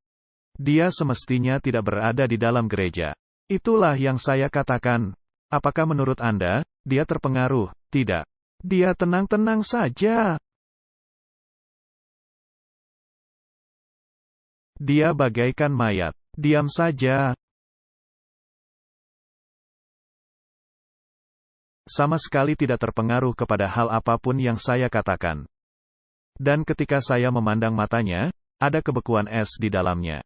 Dia semestinya tidak berada di dalam gereja. Itulah yang saya katakan. Apakah menurut Anda, dia terpengaruh? Tidak. Dia tenang-tenang saja. Dia bagaikan mayat. Diam saja. Sama sekali tidak terpengaruh kepada hal apapun yang saya katakan. Dan ketika saya memandang matanya, ada kebekuan es di dalamnya.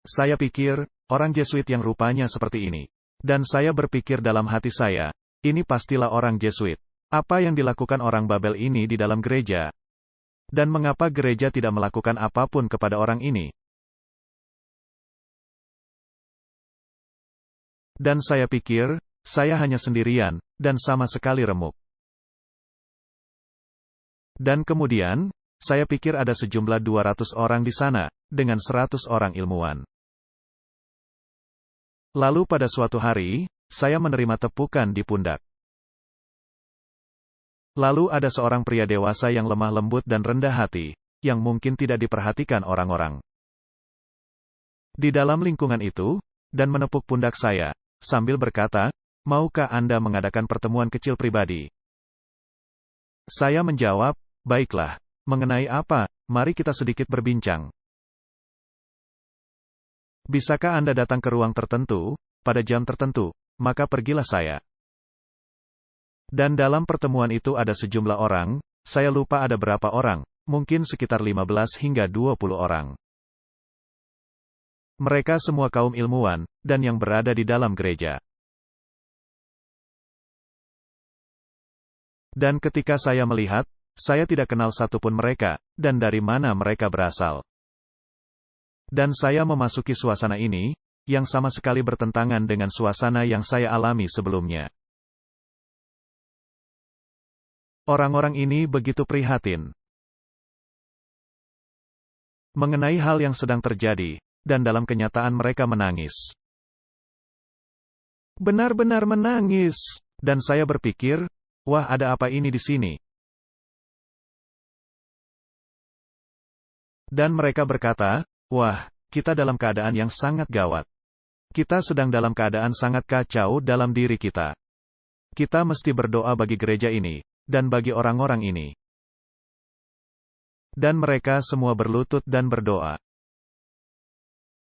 Saya pikir, orang Jesuit yang rupanya seperti ini. Dan saya berpikir dalam hati saya, ini pastilah orang Jesuit. Apa yang dilakukan orang Babel ini di dalam gereja? Dan mengapa gereja tidak melakukan apapun kepada orang ini? Dan saya pikir, saya hanya sendirian, dan sama sekali remuk. Dan kemudian, saya pikir ada sejumlah 200 orang di sana, dengan 100 orang ilmuwan. Lalu pada suatu hari, saya menerima tepukan di pundak. Lalu ada seorang pria dewasa yang lemah lembut dan rendah hati, yang mungkin tidak diperhatikan orang-orang. Di dalam lingkungan itu, dan menepuk pundak saya, sambil berkata, maukah Anda mengadakan pertemuan kecil pribadi? Saya menjawab, baiklah. Mengenai apa, mari kita sedikit berbincang. Bisakah Anda datang ke ruang tertentu, pada jam tertentu, maka pergilah saya. Dan dalam pertemuan itu ada sejumlah orang, saya lupa ada berapa orang, mungkin sekitar 15 hingga 20 orang. Mereka semua kaum ilmuwan, dan yang berada di dalam gereja. Dan ketika saya melihat, saya tidak kenal satupun mereka, dan dari mana mereka berasal. Dan saya memasuki suasana ini, yang sama sekali bertentangan dengan suasana yang saya alami sebelumnya. Orang-orang ini begitu prihatin mengenai hal yang sedang terjadi, dan dalam kenyataan mereka menangis. Benar-benar menangis, dan saya berpikir, wah ada apa ini di sini? Dan mereka berkata, wah, kita dalam keadaan yang sangat gawat. Kita sedang dalam keadaan sangat kacau dalam diri kita. Kita mesti berdoa bagi gereja ini, dan bagi orang-orang ini. Dan mereka semua berlutut dan berdoa.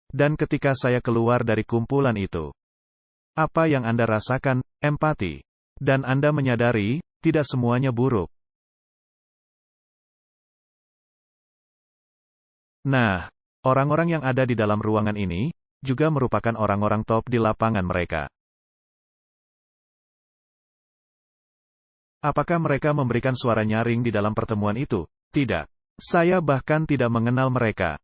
Dan ketika saya keluar dari kumpulan itu, apa yang Anda rasakan? Empati. Dan Anda menyadari, tidak semuanya buruk. Nah, orang-orang yang ada di dalam ruangan ini, juga merupakan orang-orang top di lapangan mereka. Apakah mereka memberikan suara nyaring di dalam pertemuan itu? Tidak. Saya bahkan tidak mengenal mereka.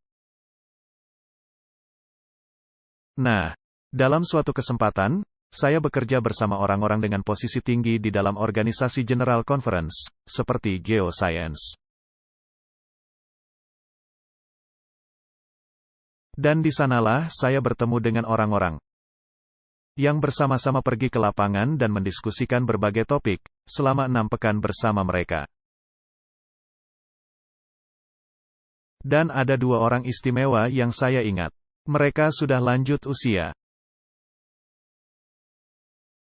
Nah, dalam suatu kesempatan, saya bekerja bersama orang-orang dengan posisi tinggi di dalam organisasi General Conference, seperti Geoscience. Dan di sanalah saya bertemu dengan orang-orang yang bersama-sama pergi ke lapangan dan mendiskusikan berbagai topik, selama 6 pekan bersama mereka. Dan ada 2 orang istimewa yang saya ingat. Mereka sudah lanjut usia.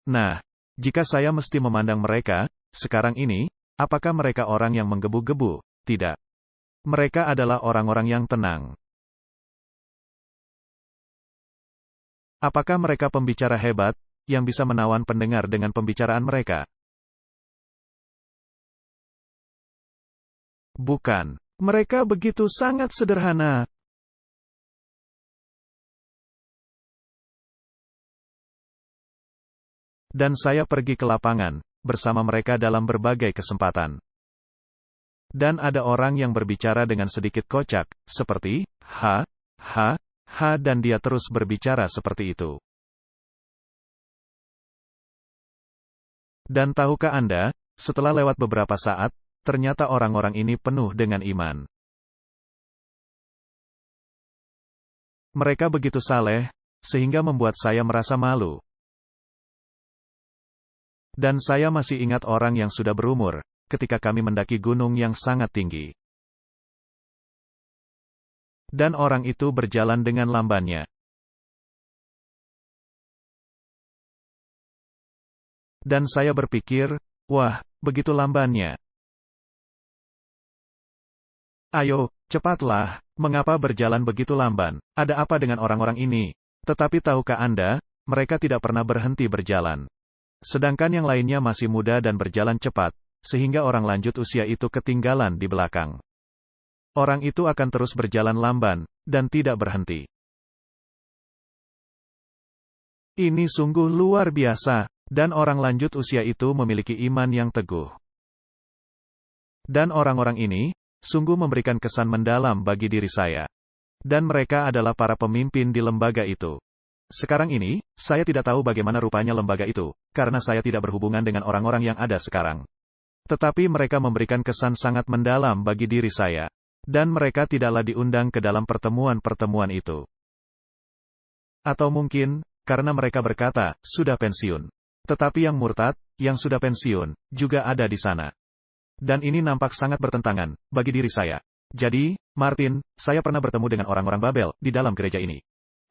Nah, jika saya mesti memandang mereka, sekarang ini, apakah mereka orang yang menggebu-gebu? Tidak. Mereka adalah orang-orang yang tenang. Apakah mereka pembicara hebat, yang bisa menawan pendengar dengan pembicaraan mereka? Bukan. Mereka begitu sangat sederhana. Dan saya pergi ke lapangan, bersama mereka dalam berbagai kesempatan. Dan ada orang yang berbicara dengan sedikit kocak, seperti, ha, dan dia terus berbicara seperti itu. Dan tahukah Anda, setelah lewat beberapa saat, ternyata orang-orang ini penuh dengan iman. Mereka begitu saleh, sehingga membuat saya merasa malu. Dan saya masih ingat orang yang sudah berumur, ketika kami mendaki gunung yang sangat tinggi. Dan orang itu berjalan dengan lambannya. Dan saya berpikir, wah, begitu lambannya. Ayo, cepatlah, mengapa berjalan begitu lamban? Ada apa dengan orang-orang ini? Tetapi tahukah Anda, mereka tidak pernah berhenti berjalan. Sedangkan yang lainnya masih muda dan berjalan cepat, sehingga orang lanjut usia itu ketinggalan di belakang. Orang itu akan terus berjalan lamban, dan tidak berhenti. Ini sungguh luar biasa, dan orang lanjut usia itu memiliki iman yang teguh. Dan orang-orang ini, sungguh memberikan kesan mendalam bagi diri saya. Dan mereka adalah para pemimpin di lembaga itu. Sekarang ini, saya tidak tahu bagaimana rupanya lembaga itu, karena saya tidak berhubungan dengan orang-orang yang ada sekarang. Tetapi mereka memberikan kesan sangat mendalam bagi diri saya. Dan mereka tidaklah diundang ke dalam pertemuan-pertemuan itu. Atau mungkin, karena mereka berkata, sudah pensiun. Tetapi yang murtad, yang sudah pensiun, juga ada di sana. Dan ini nampak sangat bertentangan, bagi diri saya. Jadi, Martin, saya pernah bertemu dengan orang-orang Babel, di dalam gereja ini.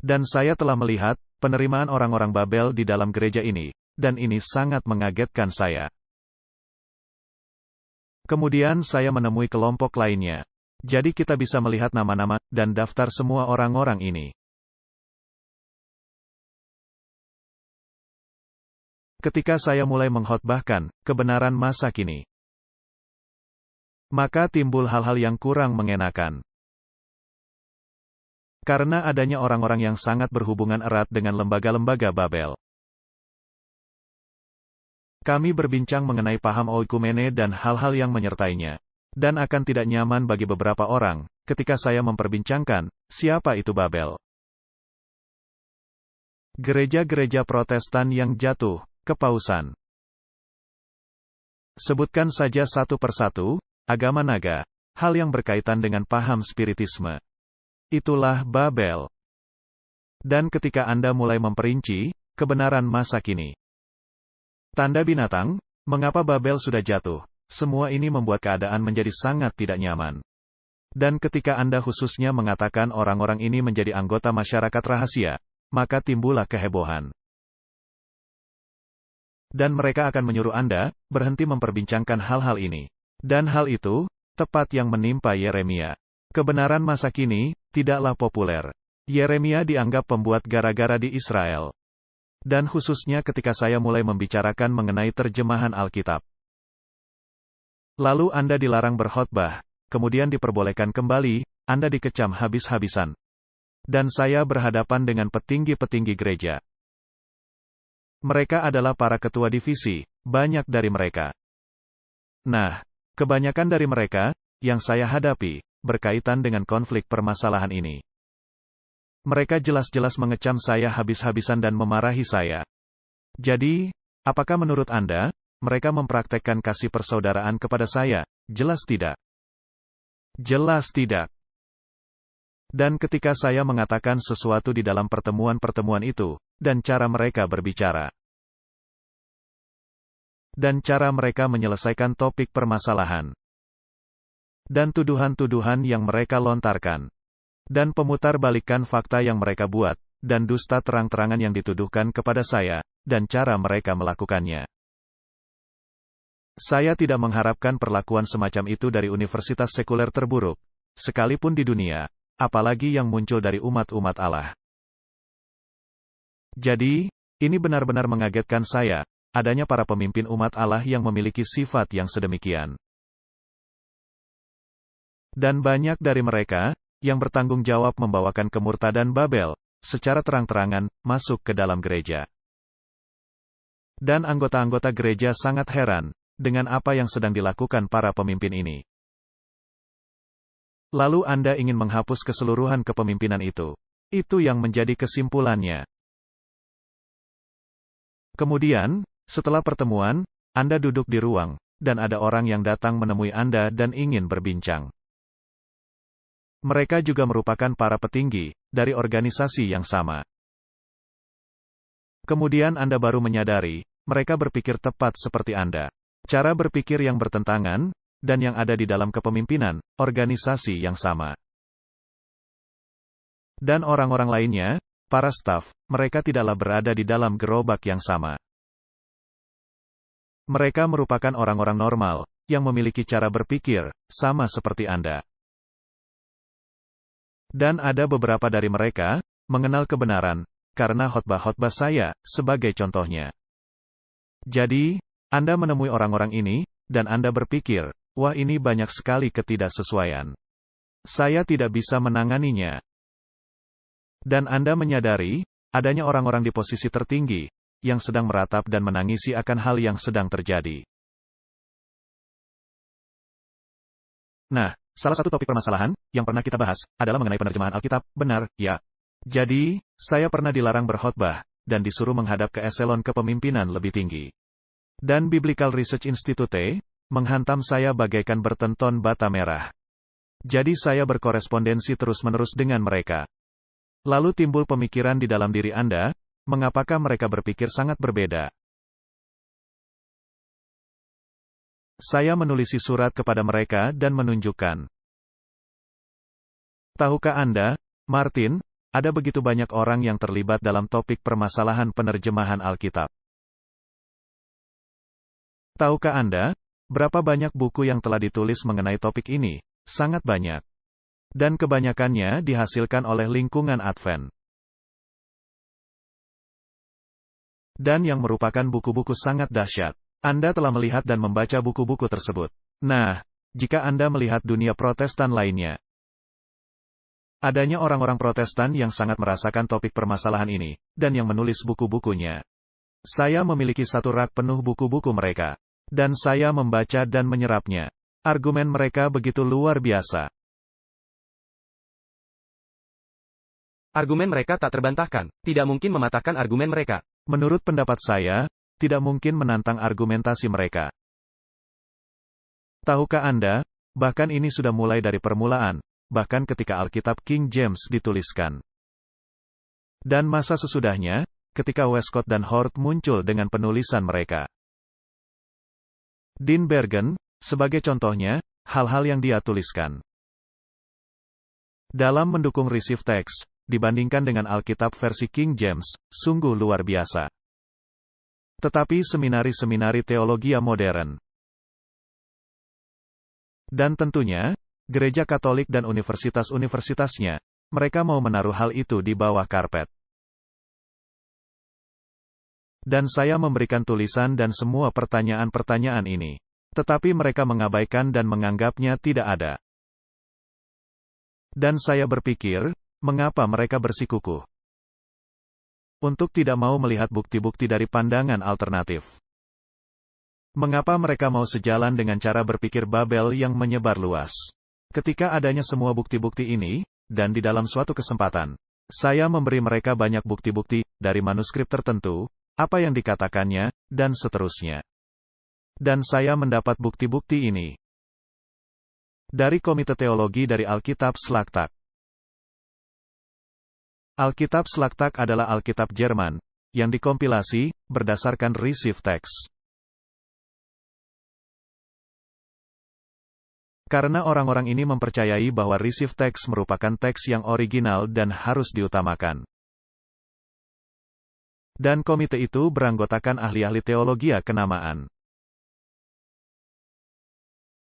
Dan saya telah melihat, penerimaan orang-orang Babel di dalam gereja ini, dan ini sangat mengagetkan saya. Kemudian saya menemui kelompok lainnya. Jadi kita bisa melihat nama-nama, dan daftar semua orang-orang ini. Ketika saya mulai mengkhotbahkan kebenaran masa kini, maka timbul hal-hal yang kurang mengenakan. Karena adanya orang-orang yang sangat berhubungan erat dengan lembaga-lembaga Babel. Kami berbincang mengenai paham oikumene dan hal-hal yang menyertainya. Dan akan tidak nyaman bagi beberapa orang, ketika saya memperbincangkan, siapa itu Babel. Gereja-gereja Protestan yang jatuh, kepausan. Sebutkan saja satu persatu, agama naga, hal yang berkaitan dengan paham spiritisme. Itulah Babel. Dan ketika Anda mulai memperinci, kebenaran masa kini. Tanda binatang, mengapa Babel sudah jatuh? Semua ini membuat keadaan menjadi sangat tidak nyaman. Dan ketika Anda khususnya mengatakan orang-orang ini menjadi anggota masyarakat rahasia, maka timbullah kehebohan. Dan mereka akan menyuruh Anda berhenti memperbincangkan hal-hal ini. Dan hal itu, tepat yang menimpa Yeremia. Kebenaran masa kini, tidaklah populer. Yeremia dianggap pembuat gara-gara di Israel. Dan khususnya ketika saya mulai membicarakan mengenai terjemahan Alkitab. Lalu Anda dilarang berkhotbah, kemudian diperbolehkan kembali, Anda dikecam habis-habisan. Dan saya berhadapan dengan petinggi-petinggi gereja. Mereka adalah para ketua divisi, banyak dari mereka. Nah, kebanyakan dari mereka, yang saya hadapi, berkaitan dengan konflik permasalahan ini. Mereka jelas-jelas mengecam saya habis-habisan dan memarahi saya. Jadi, apakah menurut Anda, mereka mempraktekkan kasih persaudaraan kepada saya? Jelas tidak. Jelas tidak. Dan ketika saya mengatakan sesuatu di dalam pertemuan-pertemuan itu, dan cara mereka berbicara, dan cara mereka menyelesaikan topik permasalahan, dan tuduhan-tuduhan yang mereka lontarkan, dan pemutar balikan fakta yang mereka buat, dan dusta terang-terangan yang dituduhkan kepada saya, dan cara mereka melakukannya. Saya tidak mengharapkan perlakuan semacam itu dari universitas sekuler terburuk, sekalipun di dunia, apalagi yang muncul dari umat-umat Allah. Jadi, ini benar-benar mengagetkan saya, adanya para pemimpin umat Allah yang memiliki sifat yang sedemikian. Dan banyak dari mereka, yang bertanggung jawab membawakan kemurtadan Babel, secara terang-terangan, masuk ke dalam gereja. Dan anggota-anggota gereja sangat heran, dengan apa yang sedang dilakukan para pemimpin ini. Lalu Anda ingin menghapus keseluruhan kepemimpinan itu. Itu yang menjadi kesimpulannya. Kemudian, setelah pertemuan, Anda duduk di ruang, dan ada orang yang datang menemui Anda dan ingin berbincang. Mereka juga merupakan para petinggi dari organisasi yang sama. Kemudian Anda baru menyadari, mereka berpikir tepat seperti Anda. Cara berpikir yang bertentangan, dan yang ada di dalam kepemimpinan organisasi yang sama. Dan orang-orang lainnya, para staf, mereka tidaklah berada di dalam gerobak yang sama. Mereka merupakan orang-orang normal, yang memiliki cara berpikir sama seperti Anda. Dan ada beberapa dari mereka mengenal kebenaran karena khotbah-khotbah saya sebagai contohnya. Jadi, Anda menemui orang-orang ini, dan Anda berpikir, wah ini banyak sekali ketidaksesuaian. Saya tidak bisa menanganinya. Dan Anda menyadari, adanya orang-orang di posisi tertinggi, yang sedang meratap dan menangisi akan hal yang sedang terjadi. Nah, salah satu topik permasalahan yang pernah kita bahas adalah mengenai penerjemahan Alkitab, benar, ya. Jadi, saya pernah dilarang berkhotbah, dan disuruh menghadap ke eselon kepemimpinan lebih tinggi. Dan Biblical Research Institute menghantam saya bagaikan bertenton bata merah. Jadi saya berkorespondensi terus-menerus dengan mereka. Lalu timbul pemikiran di dalam diri Anda, mengapakah mereka berpikir sangat berbeda? Saya menulisi surat kepada mereka dan menunjukkan. Tahukah Anda, Martin, ada begitu banyak orang yang terlibat dalam topik permasalahan penerjemahan Alkitab. Tahukah Anda, berapa banyak buku yang telah ditulis mengenai topik ini? Sangat banyak. Dan kebanyakannya dihasilkan oleh lingkungan Advent. Dan yang merupakan buku-buku sangat dahsyat. Anda telah melihat dan membaca buku-buku tersebut. Nah, jika Anda melihat dunia Protestan lainnya, adanya orang-orang Protestan yang sangat merasakan topik permasalahan ini, dan yang menulis buku-bukunya. Saya memiliki satu rak penuh buku-buku mereka. Dan saya membaca dan menyerapnya. Argumen mereka begitu luar biasa. Argumen mereka tak terbantahkan, tidak mungkin mematahkan argumen mereka. Menurut pendapat saya, tidak mungkin menantang argumentasi mereka. Tahukah Anda, bahkan ini sudah mulai dari permulaan, bahkan ketika Alkitab King James dituliskan. Dan masa sesudahnya, ketika Westcott dan Hort muncul dengan penulisan mereka. Dean Bergen, sebagai contohnya, hal-hal yang dia tuliskan. Dalam mendukung Receive Text, dibandingkan dengan Alkitab versi King James, sungguh luar biasa. Tetapi seminari-seminari teologi modern. Dan tentunya, gereja Katolik dan universitas-universitasnya, mereka mau menaruh hal itu di bawah karpet. Dan saya memberikan tulisan dan semua pertanyaan-pertanyaan ini. Tetapi mereka mengabaikan dan menganggapnya tidak ada. Dan saya berpikir, mengapa mereka bersikukuh? Untuk tidak mau melihat bukti-bukti dari pandangan alternatif. Mengapa mereka mau sejalan dengan cara berpikir Babel yang menyebar luas? Ketika adanya semua bukti-bukti ini, dan di dalam suatu kesempatan, saya memberi mereka banyak bukti-bukti, dari manuskrip tertentu, apa yang dikatakannya, dan seterusnya. Dan saya mendapat bukti-bukti ini dari Komite Teologi dari Alkitab Slaktak. Alkitab Slaktak adalah Alkitab Jerman, yang dikompilasi, berdasarkan Receive Text. Karena orang-orang ini mempercayai bahwa Receive Text merupakan teks yang original dan harus diutamakan. Dan komite itu beranggotakan ahli-ahli teologi kenamaan.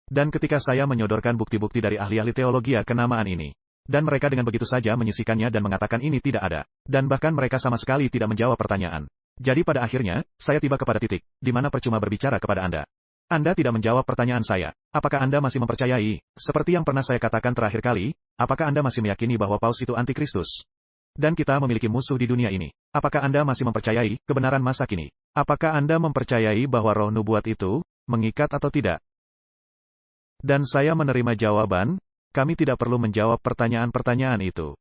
Dan ketika saya menyodorkan bukti-bukti dari ahli-ahli teologi kenamaan ini, dan mereka dengan begitu saja menyisihkannya dan mengatakan ini tidak ada, dan bahkan mereka sama sekali tidak menjawab pertanyaan. Jadi pada akhirnya, saya tiba kepada titik, di mana percuma berbicara kepada Anda. Anda tidak menjawab pertanyaan saya. Apakah Anda masih mempercayai, seperti yang pernah saya katakan terakhir kali, apakah Anda masih meyakini bahwa Paus itu antikristus? Dan kita memiliki musuh di dunia ini. Apakah Anda masih mempercayai kebenaran masa kini? Apakah Anda mempercayai bahwa roh nubuat itu mengikat atau tidak? Dan saya menerima jawaban, kami tidak perlu menjawab pertanyaan-pertanyaan itu.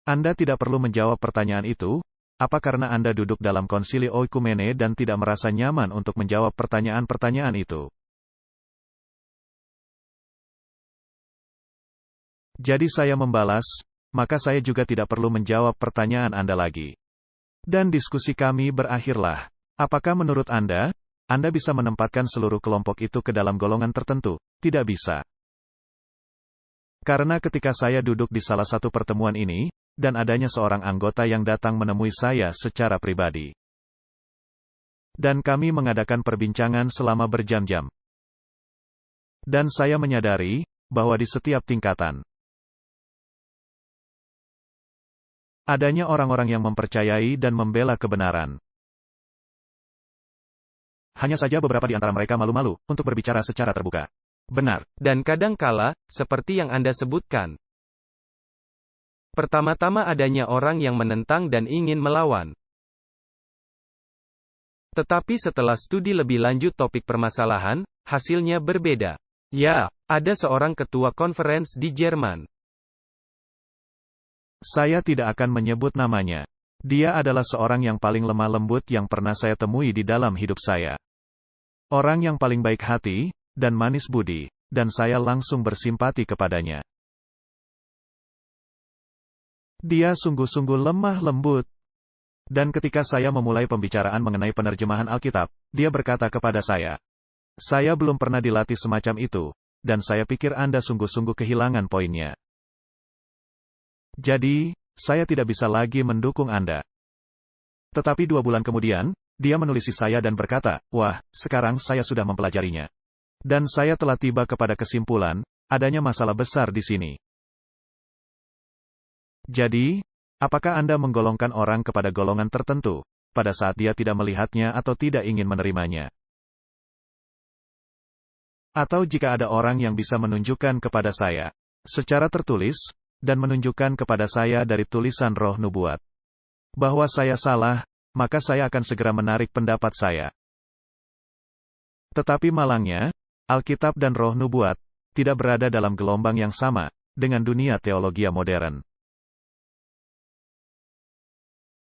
Anda tidak perlu menjawab pertanyaan itu, apa karena Anda duduk dalam konsili oikumene dan tidak merasa nyaman untuk menjawab pertanyaan-pertanyaan itu? Jadi saya membalas, maka saya juga tidak perlu menjawab pertanyaan Anda lagi. Dan diskusi kami berakhirlah. Apakah menurut Anda bisa menempatkan seluruh kelompok itu ke dalam golongan tertentu? Tidak bisa. Karena ketika saya duduk di salah satu pertemuan ini, dan adanya seorang anggota yang datang menemui saya secara pribadi. Dan kami mengadakan perbincangan selama berjam-jam. Dan saya menyadari bahwa di setiap tingkatan, adanya orang-orang yang mempercayai dan membela kebenaran. Hanya saja beberapa di antara mereka malu-malu untuk berbicara secara terbuka. Benar. Dan kadangkala, seperti yang Anda sebutkan. Pertama-tama adanya orang yang menentang dan ingin melawan. Tetapi setelah studi lebih lanjut topik permasalahan, hasilnya berbeda. Ya, ada seorang ketua konferensi di Jerman. Saya tidak akan menyebut namanya. Dia adalah seorang yang paling lemah lembut yang pernah saya temui di dalam hidup saya. Orang yang paling baik hati, dan manis budi, dan saya langsung bersimpati kepadanya. Dia sungguh-sungguh lemah lembut. Dan ketika saya memulai pembicaraan mengenai penerjemahan Alkitab, dia berkata kepada saya belum pernah dilatih semacam itu, dan saya pikir Anda sungguh-sungguh kehilangan poinnya. Jadi, saya tidak bisa lagi mendukung Anda. Tetapi 2 bulan kemudian, dia menulisi saya dan berkata, wah, sekarang saya sudah mempelajarinya. Dan saya telah tiba kepada kesimpulan, adanya masalah besar di sini. Jadi, apakah Anda menggolongkan orang kepada golongan tertentu, pada saat dia tidak melihatnya atau tidak ingin menerimanya? Atau jika ada orang yang bisa menunjukkan kepada saya, secara tertulis, dan menunjukkan kepada saya dari tulisan roh nubuat, bahwa saya salah, maka saya akan segera menarik pendapat saya. Tetapi malangnya, Alkitab dan roh nubuat, tidak berada dalam gelombang yang sama, dengan dunia teologi modern.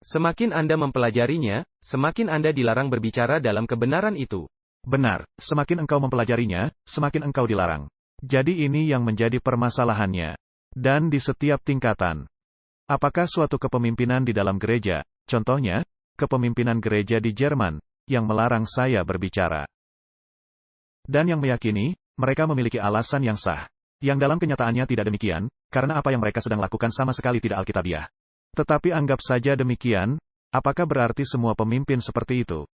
Semakin Anda mempelajarinya, semakin Anda dilarang berbicara dalam kebenaran itu. Benar, semakin engkau mempelajarinya, semakin engkau dilarang. Jadi ini yang menjadi permasalahannya. Dan di setiap tingkatan. Apakah suatu kepemimpinan di dalam gereja, contohnya, kepemimpinan gereja di Jerman, yang melarang saya berbicara? Dan yang meyakini, mereka memiliki alasan yang sah. Yang dalam kenyataannya tidak demikian, karena apa yang mereka sedang lakukan sama sekali tidak alkitabiah. Tetapi anggap saja demikian, apakah berarti semua pemimpin seperti itu?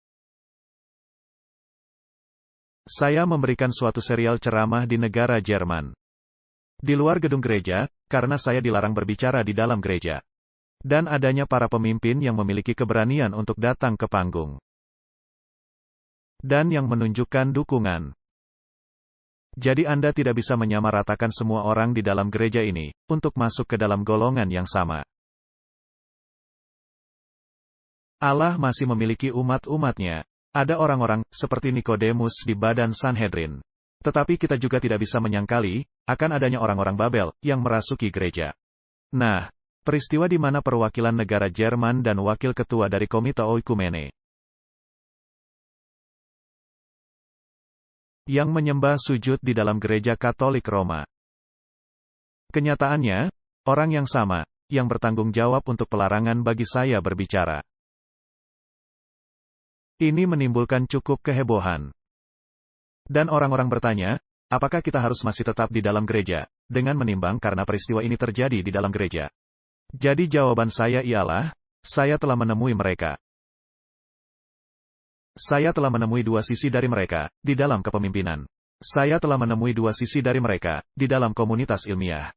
Saya memberikan suatu serial ceramah di negara Jerman. Di luar gedung gereja, karena saya dilarang berbicara di dalam gereja. Dan adanya para pemimpin yang memiliki keberanian untuk datang ke panggung. Dan yang menunjukkan dukungan. Jadi Anda tidak bisa menyamaratakan semua orang di dalam gereja ini, untuk masuk ke dalam golongan yang sama. Allah masih memiliki umat-umatnya. Ada orang-orang, seperti Nikodemus di badan Sanhedrin. Tetapi kita juga tidak bisa menyangkali, akan adanya orang-orang Babel, yang merasuki gereja. Nah, peristiwa di mana perwakilan negara Jerman dan wakil ketua dari Komite Oikumene yang menyembah sujud di dalam gereja Katolik Roma. Kenyataannya, orang yang sama, yang bertanggung jawab untuk pelarangan bagi saya berbicara. Ini menimbulkan cukup kehebohan. Dan orang-orang bertanya, apakah kita harus masih tetap di dalam gereja, dengan menimbang karena peristiwa ini terjadi di dalam gereja? Jadi jawaban saya ialah, saya telah menemui mereka. Saya telah menemui dua sisi dari mereka di dalam kepemimpinan. Saya telah menemui dua sisi dari mereka di dalam komunitas ilmiah.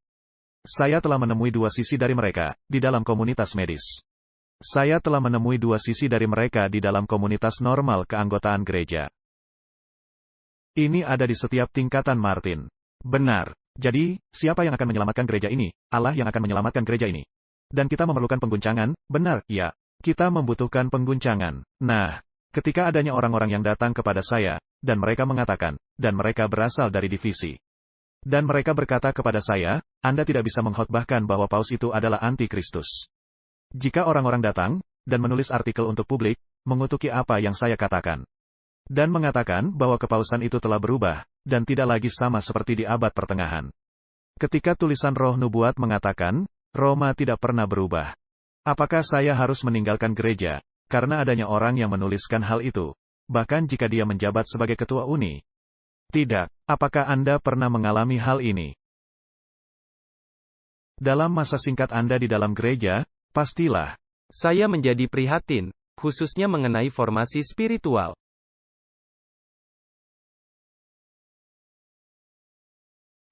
Saya telah menemui dua sisi dari mereka di dalam komunitas medis. Saya telah menemui dua sisi dari mereka di dalam komunitas normal keanggotaan gereja. Ini ada di setiap tingkatan, Martin. Benar. Jadi, siapa yang akan menyelamatkan gereja ini? Allah yang akan menyelamatkan gereja ini. Dan kita memerlukan pengguncangan, benar, ya. Kita membutuhkan pengguncangan. Nah, ketika adanya orang-orang yang datang kepada saya, dan mereka mengatakan, dan mereka berasal dari divisi. Dan mereka berkata kepada saya, Anda tidak bisa mengkhotbahkan bahwa Paus itu adalah anti-Kristus. Jika orang-orang datang, dan menulis artikel untuk publik, mengutuki apa yang saya katakan. Dan mengatakan bahwa kepausan itu telah berubah, dan tidak lagi sama seperti di abad pertengahan. Ketika tulisan Roh Nubuat mengatakan, Roma tidak pernah berubah. Apakah saya harus meninggalkan gereja, karena adanya orang yang menuliskan hal itu, bahkan jika dia menjabat sebagai ketua uni? Tidak. Apakah Anda pernah mengalami hal ini? Dalam masa singkat Anda di dalam gereja, pastilah. Saya menjadi prihatin, khususnya mengenai formasi spiritual.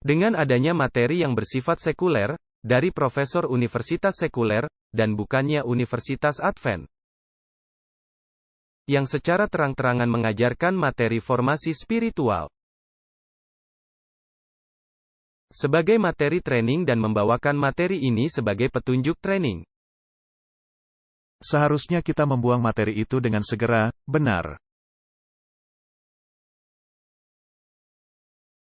Dengan adanya materi yang bersifat sekuler, dari profesor universitas sekuler, dan bukannya universitas Advent, yang secara terang-terangan mengajarkan materi formasi spiritual sebagai materi training dan membawakan materi ini sebagai petunjuk training. Seharusnya kita membuang materi itu dengan segera, benar.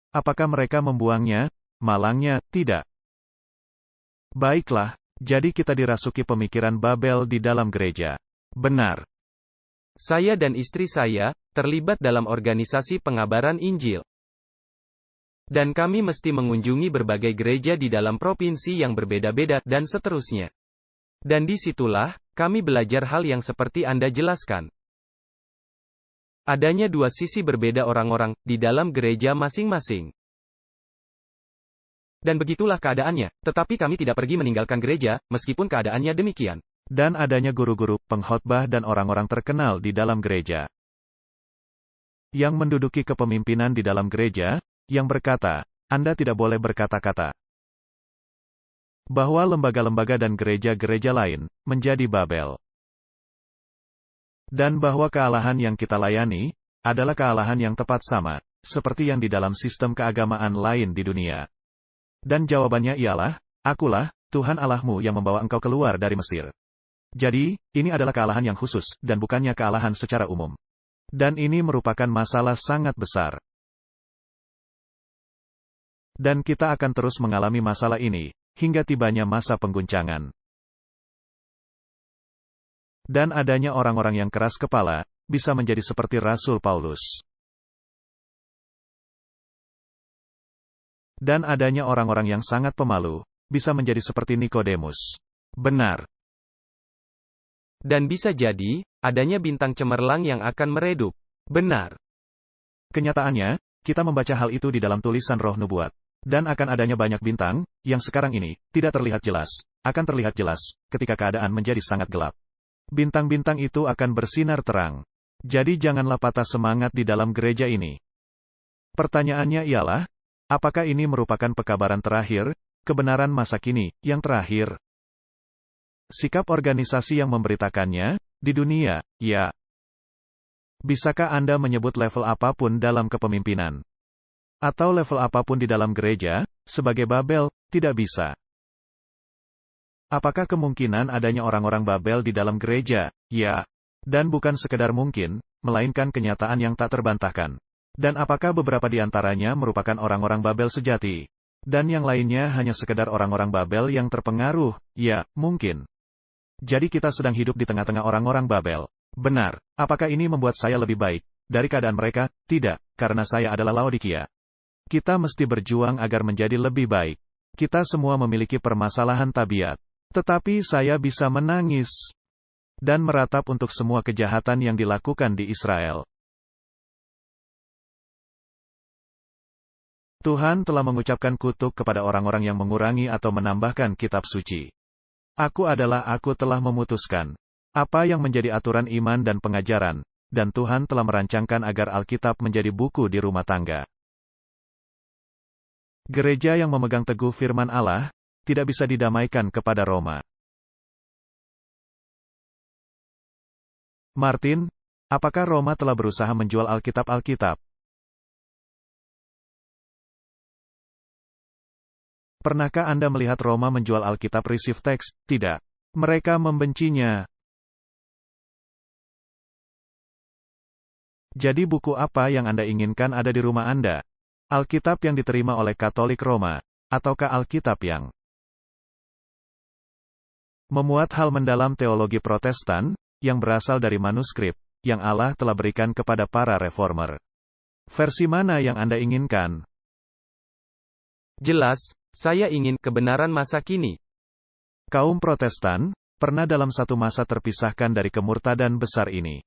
Apakah mereka membuangnya? Malangnya, tidak. Baiklah, jadi kita dirasuki pemikiran Babel di dalam gereja. Benar. Saya dan istri saya terlibat dalam organisasi pengabaran Injil. Dan kami mesti mengunjungi berbagai gereja di dalam provinsi yang berbeda-beda, dan seterusnya. Dan disitulah, kami belajar hal yang seperti Anda jelaskan. Adanya dua sisi berbeda orang-orang, di dalam gereja masing-masing. Dan begitulah keadaannya, tetapi kami tidak pergi meninggalkan gereja, meskipun keadaannya demikian. Dan adanya guru-guru, pengkhotbah dan orang-orang terkenal di dalam gereja. Yang menduduki kepemimpinan di dalam gereja, yang berkata, Anda tidak boleh berkata-kata. Bahwa lembaga-lembaga dan gereja-gereja lain, menjadi Babel. Dan bahwa kealahan yang kita layani, adalah kealahan yang tepat sama, seperti yang di dalam sistem keagamaan lain di dunia. Dan jawabannya ialah, Akulah, Tuhan Allahmu yang membawa engkau keluar dari Mesir. Jadi, ini adalah kealahan yang khusus, dan bukannya kealahan secara umum. Dan ini merupakan masalah sangat besar. Dan kita akan terus mengalami masalah ini, hingga tibanya masa pengguncangan. Dan adanya orang-orang yang keras kepala, bisa menjadi seperti Rasul Paulus. Dan adanya orang-orang yang sangat pemalu, bisa menjadi seperti Nikodemus. Benar. Dan bisa jadi, adanya bintang cemerlang yang akan meredup. Benar. Kenyataannya, kita membaca hal itu di dalam tulisan Roh Nubuat. Dan akan adanya banyak bintang, yang sekarang ini, tidak terlihat jelas, akan terlihat jelas, ketika keadaan menjadi sangat gelap. Bintang-bintang itu akan bersinar terang. Jadi janganlah patah semangat di dalam gereja ini. Pertanyaannya ialah, apakah ini merupakan pekabaran terakhir, kebenaran masa kini, yang terakhir? Sikap organisasi yang memberitakannya, di dunia, ya. Bisakah Anda menyebut level apapun dalam kepemimpinan? Atau level apapun di dalam gereja, sebagai Babel, tidak bisa. Apakah kemungkinan adanya orang-orang Babel di dalam gereja? Ya. Dan bukan sekedar mungkin, melainkan kenyataan yang tak terbantahkan. Dan apakah beberapa di antaranya merupakan orang-orang Babel sejati? Dan yang lainnya hanya sekedar orang-orang Babel yang terpengaruh? Ya, mungkin. Jadi kita sedang hidup di tengah-tengah orang-orang Babel. Benar. Apakah ini membuat saya lebih baik dari keadaan mereka? Tidak, karena saya adalah Laodikia. Kita mesti berjuang agar menjadi lebih baik. Kita semua memiliki permasalahan tabiat. Tetapi saya bisa menangis dan meratap untuk semua kejahatan yang dilakukan di Israel. Tuhan telah mengucapkan kutuk kepada orang-orang yang mengurangi atau menambahkan kitab suci. Aku telah memutuskan. Apa yang menjadi aturan iman dan pengajaran, dan Tuhan telah merancangkan agar Alkitab menjadi buku di rumah tangga. Gereja yang memegang teguh firman Allah, tidak bisa didamaikan kepada Roma. Martin, apakah Roma telah berusaha menjual Alkitab-Alkitab? Pernahkah Anda melihat Roma menjual Alkitab Received Text? Tidak. Mereka membencinya. Jadi buku apa yang Anda inginkan ada di rumah Anda? Alkitab yang diterima oleh Katolik Roma, ataukah Alkitab yang memuat hal mendalam teologi Protestan, yang berasal dari manuskrip, yang Allah telah berikan kepada para reformer? Versi mana yang Anda inginkan? Jelas, saya ingin kebenaran masa kini. Kaum Protestan pernah dalam satu masa terpisahkan dari kemurtadan besar ini.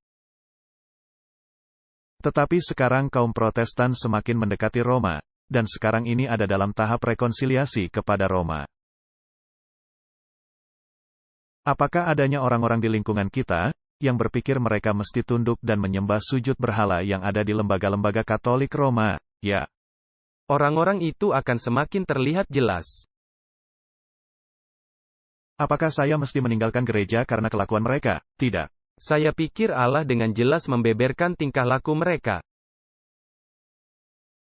Tetapi sekarang kaum Protestan semakin mendekati Roma, dan sekarang ini ada dalam tahap rekonsiliasi kepada Roma. Apakah adanya orang-orang di lingkungan kita yang berpikir mereka mesti tunduk dan menyembah sujud berhala yang ada di lembaga-lembaga Katolik Roma? Ya. Orang-orang itu akan semakin terlihat jelas. Apakah saya mesti meninggalkan gereja karena kelakuan mereka? Tidak. Saya pikir Allah dengan jelas membeberkan tingkah laku mereka.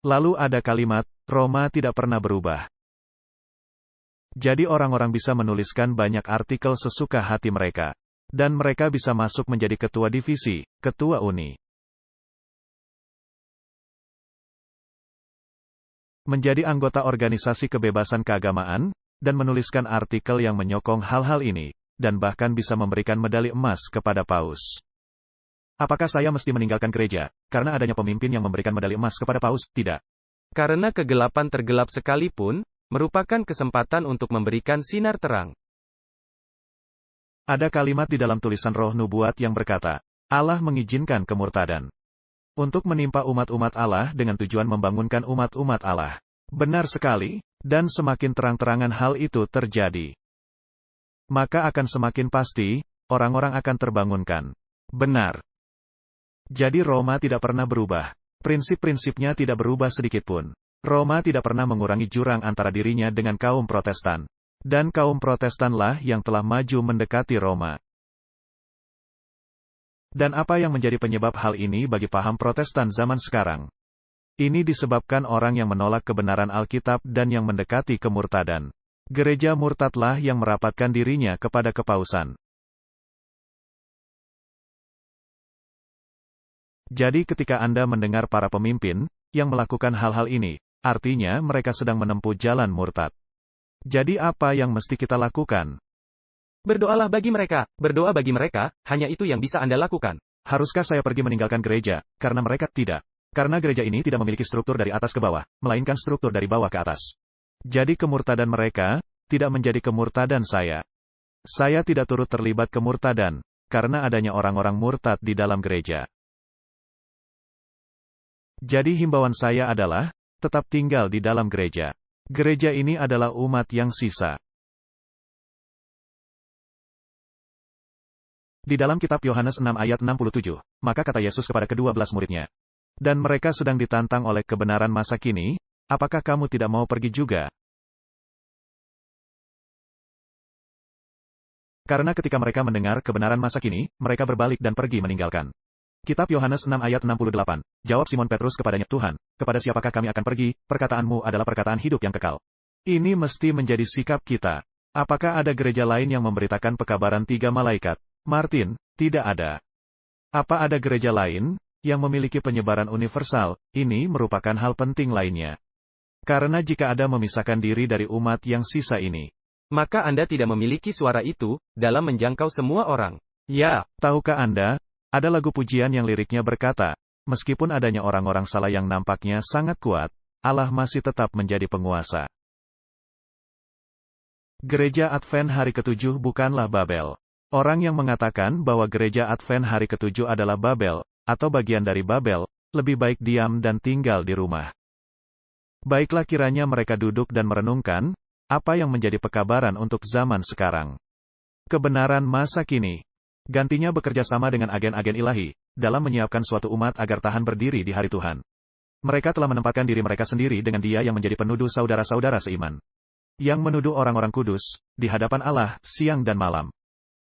Lalu ada kalimat, Roma tidak pernah berubah. Jadi orang-orang bisa menuliskan banyak artikel sesuka hati mereka. Dan mereka bisa masuk menjadi ketua divisi, ketua uni. Menjadi anggota organisasi kebebasan keagamaan, dan menuliskan artikel yang menyokong hal-hal ini, dan bahkan bisa memberikan medali emas kepada Paus. Apakah saya mesti meninggalkan gereja, karena adanya pemimpin yang memberikan medali emas kepada Paus? Tidak. Karena kegelapan tergelap sekalipun, merupakan kesempatan untuk memberikan sinar terang. Ada kalimat di dalam tulisan Roh Nubuat yang berkata, Allah mengizinkan kemurtadan untuk menimpa umat-umat Allah dengan tujuan membangunkan umat-umat Allah. Benar sekali, dan semakin terang-terangan hal itu terjadi, maka akan semakin pasti, orang-orang akan terbangunkan. Benar. Jadi Roma tidak pernah berubah. Prinsip-prinsipnya tidak berubah sedikitpun. Roma tidak pernah mengurangi jurang antara dirinya dengan kaum Protestan. Dan kaum Protestanlah yang telah maju mendekati Roma. Dan apa yang menjadi penyebab hal ini bagi paham Protestan zaman sekarang? Ini disebabkan orang yang menolak kebenaran Alkitab dan yang mendekati kemurtadan. Gereja murtadlah yang merapatkan dirinya kepada kepausan. Jadi ketika Anda mendengar para pemimpin yang melakukan hal-hal ini, artinya mereka sedang menempuh jalan murtad. Jadi apa yang mesti kita lakukan? Berdoalah bagi mereka, berdoa bagi mereka, hanya itu yang bisa Anda lakukan. Haruskah saya pergi meninggalkan gereja, karena mereka tidak? Karena gereja ini tidak memiliki struktur dari atas ke bawah, melainkan struktur dari bawah ke atas. Jadi kemurtadan mereka, tidak menjadi kemurtadan saya. Saya tidak turut terlibat kemurtadan, karena adanya orang-orang murtad di dalam gereja. Jadi himbauan saya adalah, tetap tinggal di dalam gereja. Gereja ini adalah umat yang sisa. Di dalam kitab Yohanes 6 ayat 67, maka kata Yesus kepada ke-12 muridnya, dan mereka sedang ditantang oleh kebenaran masa kini, apakah kamu tidak mau pergi juga? Karena ketika mereka mendengar kebenaran masa kini, mereka berbalik dan pergi meninggalkan. Kitab Yohanes 6 ayat 68, jawab Simon Petrus kepadanya, Tuhan, kepada siapakah kami akan pergi? Perkataanmu adalah perkataan hidup yang kekal. Ini mesti menjadi sikap kita. Apakah ada gereja lain yang memberitakan pekabaran 3 malaikat? Martin, tidak ada. Apa ada gereja lain yang memiliki penyebaran universal? Ini merupakan hal penting lainnya. Karena jika Anda memisahkan diri dari umat yang sisa ini, maka Anda tidak memiliki suara itu dalam menjangkau semua orang. Ya, tahukah Anda, ada lagu pujian yang liriknya berkata, meskipun adanya orang-orang salah yang nampaknya sangat kuat, Allah masih tetap menjadi penguasa. Gereja Advent hari ke-7 bukanlah Babel. Orang yang mengatakan bahwa gereja Advent hari ke-7 adalah Babel, atau bagian dari Babel, lebih baik diam dan tinggal di rumah. Baiklah kiranya mereka duduk dan merenungkan, apa yang menjadi pekabaran untuk zaman sekarang. Kebenaran masa kini. Gantinya bekerja sama dengan agen-agen ilahi, dalam menyiapkan suatu umat agar tahan berdiri di hari Tuhan. Mereka telah menempatkan diri mereka sendiri dengan Dia yang menjadi penuduh saudara-saudara seiman. Yang menuduh orang-orang kudus, di hadapan Allah, siang dan malam.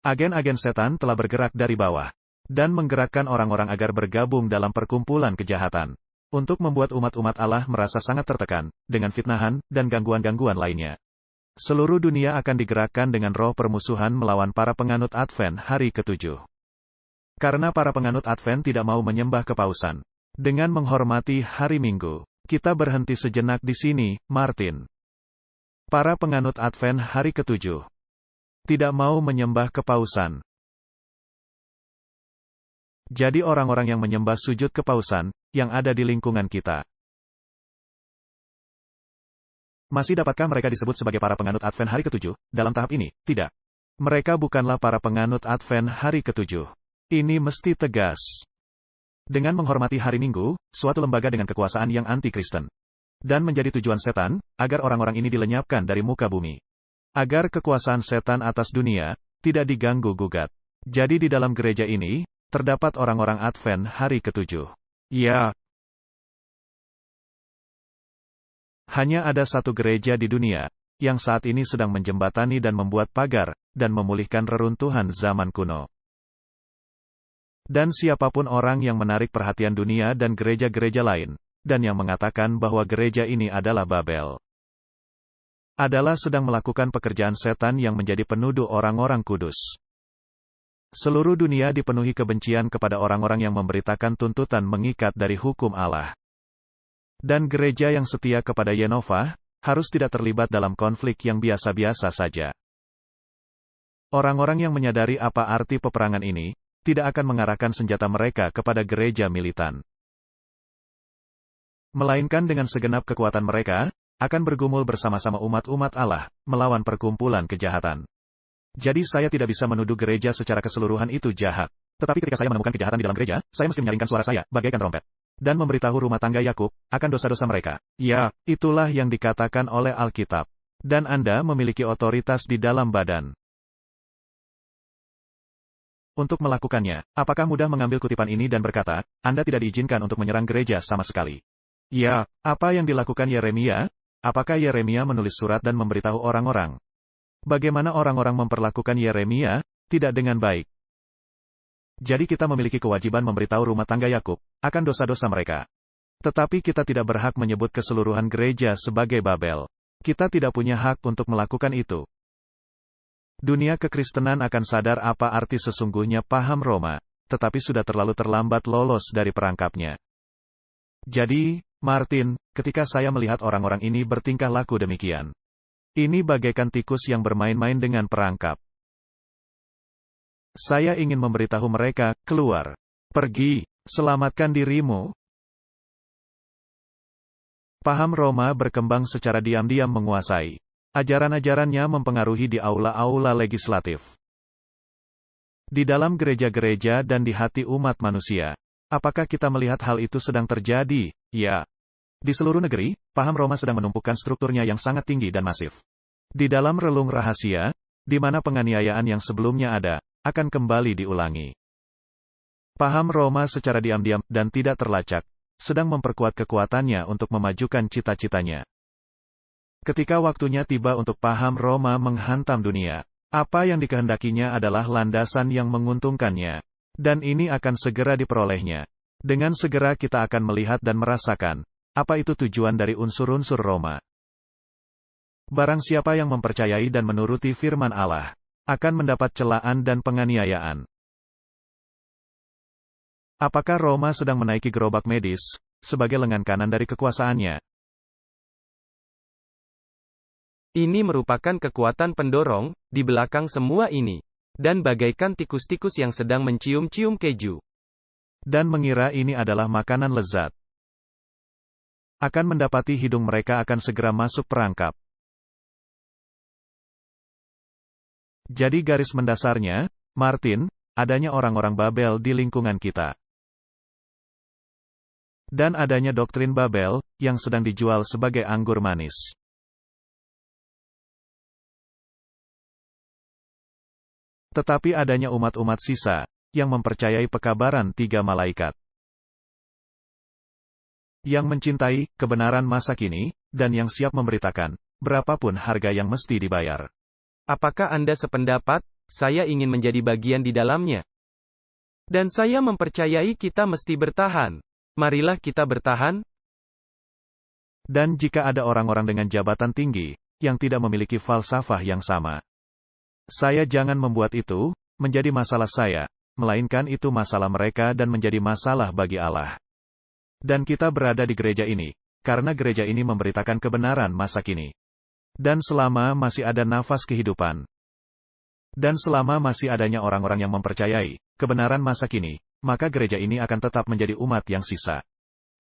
Agen-agen setan telah bergerak dari bawah, dan menggerakkan orang-orang agar bergabung dalam perkumpulan kejahatan. Untuk membuat umat-umat Allah merasa sangat tertekan, dengan fitnahan, dan gangguan-gangguan lainnya. Seluruh dunia akan digerakkan dengan roh permusuhan melawan para penganut Advent hari ke-7. Karena para penganut Advent tidak mau menyembah kepausan. Dengan menghormati hari Minggu, kita berhenti sejenak di sini, Martin. Para penganut Advent hari ke-7 tidak mau menyembah kepausan. Jadi orang-orang yang menyembah sujud kepausan, yang ada di lingkungan kita. Masih dapatkah mereka disebut sebagai para penganut Advent hari ke-7, dalam tahap ini? Tidak. Mereka bukanlah para penganut Advent hari ke-7. Ini mesti tegas. Dengan menghormati hari Minggu, suatu lembaga dengan kekuasaan yang anti-Kristen. Dan menjadi tujuan setan, agar orang-orang ini dilenyapkan dari muka bumi. Agar kekuasaan setan atas dunia, tidak diganggu-gugat. Jadi di dalam gereja ini, terdapat orang-orang Advent hari ke-7. Ya. Hanya ada satu gereja di dunia, yang saat ini sedang menjembatani dan membuat pagar, dan memulihkan reruntuhan zaman kuno. Dan siapapun orang yang menarik perhatian dunia dan gereja-gereja lain, dan yang mengatakan bahwa gereja ini adalah Babel, adalah sedang melakukan pekerjaan setan yang menjadi penuduh orang-orang kudus. Seluruh dunia dipenuhi kebencian kepada orang-orang yang memberitakan tuntutan mengikat dari hukum Allah. Dan gereja yang setia kepada Yehova, harus tidak terlibat dalam konflik yang biasa-biasa saja. Orang-orang yang menyadari apa arti peperangan ini, tidak akan mengarahkan senjata mereka kepada gereja militan. Melainkan dengan segenap kekuatan mereka, akan bergumul bersama-sama umat-umat Allah, melawan perkumpulan kejahatan. Jadi saya tidak bisa menuduh gereja secara keseluruhan itu jahat. Tetapi ketika saya menemukan kejahatan di dalam gereja, saya mesti menyaringkan suara saya, bagaikan trompet. Dan memberitahu rumah tangga Yakub, akan dosa-dosa mereka. Ya, itulah yang dikatakan oleh Alkitab. Dan Anda memiliki otoritas di dalam badan untuk melakukannya. Apakah mudah mengambil kutipan ini dan berkata, Anda tidak diizinkan untuk menyerang gereja sama sekali? Ya, apa yang dilakukan Yeremia? Apakah Yeremia menulis surat dan memberitahu orang-orang? Bagaimana orang-orang memperlakukan Yeremia? Tidak dengan baik. Jadi kita memiliki kewajiban memberitahu rumah tangga Yakub akan dosa-dosa mereka. Tetapi kita tidak berhak menyebut keseluruhan gereja sebagai Babel. Kita tidak punya hak untuk melakukan itu. Dunia kekristenan akan sadar apa arti sesungguhnya paham Roma, tetapi sudah terlalu terlambat lolos dari perangkapnya. Jadi, Martin, ketika saya melihat orang-orang ini bertingkah laku demikian, ini bagaikan tikus yang bermain-main dengan perangkap. Saya ingin memberitahu mereka, keluar. Pergi, selamatkan dirimu. Paham Roma berkembang secara diam-diam menguasai. Ajaran-ajarannya mempengaruhi di aula-aula legislatif, di dalam gereja-gereja dan di hati umat manusia. Apakah kita melihat hal itu sedang terjadi? Ya. Di seluruh negeri, paham Roma sedang menumpukan strukturnya yang sangat tinggi dan masif. Di dalam relung rahasia, di mana penganiayaan yang sebelumnya ada, akan kembali diulangi. Paham Roma secara diam-diam dan tidak terlacak, sedang memperkuat kekuatannya untuk memajukan cita-citanya. Ketika waktunya tiba untuk paham Roma menghantam dunia, apa yang dikehendakinya adalah landasan yang menguntungkannya. Dan ini akan segera diperolehnya. Dengan segera kita akan melihat dan merasakan, apa itu tujuan dari unsur-unsur Roma. Barang siapa yang mempercayai dan menuruti firman Allah, akan mendapat celaan dan penganiayaan. Apakah Roma sedang menaiki gerobak medis, sebagai lengan kanan dari kekuasaannya? Ini merupakan kekuatan pendorong, di belakang semua ini. Dan bagaikan tikus-tikus yang sedang mencium-cium keju. Dan mengira ini adalah makanan lezat. Akan mendapati hidung mereka akan segera masuk perangkap. Jadi garis mendasarnya, Martin, adanya orang-orang Babel di lingkungan kita. Dan adanya doktrin Babel, yang sedang dijual sebagai anggur manis. Tetapi adanya umat-umat sisa, yang mempercayai pekabaran 3 malaikat. Yang mencintai kebenaran masa kini, dan yang siap memberitakan berapapun harga yang mesti dibayar. Apakah Anda sependapat? Saya ingin menjadi bagian di dalamnya. Dan saya mempercayai kita mesti bertahan. Marilah kita bertahan. Dan jika ada orang-orang dengan jabatan tinggi, yang tidak memiliki falsafah yang sama, saya jangan membuat itu menjadi masalah saya, melainkan itu masalah mereka dan menjadi masalah bagi Allah. Dan kita berada di gereja ini, karena gereja ini memberitakan kebenaran masa kini. Dan selama masih ada nafas kehidupan, dan selama masih adanya orang-orang yang mempercayai kebenaran masa kini, maka gereja ini akan tetap menjadi umat yang sisa.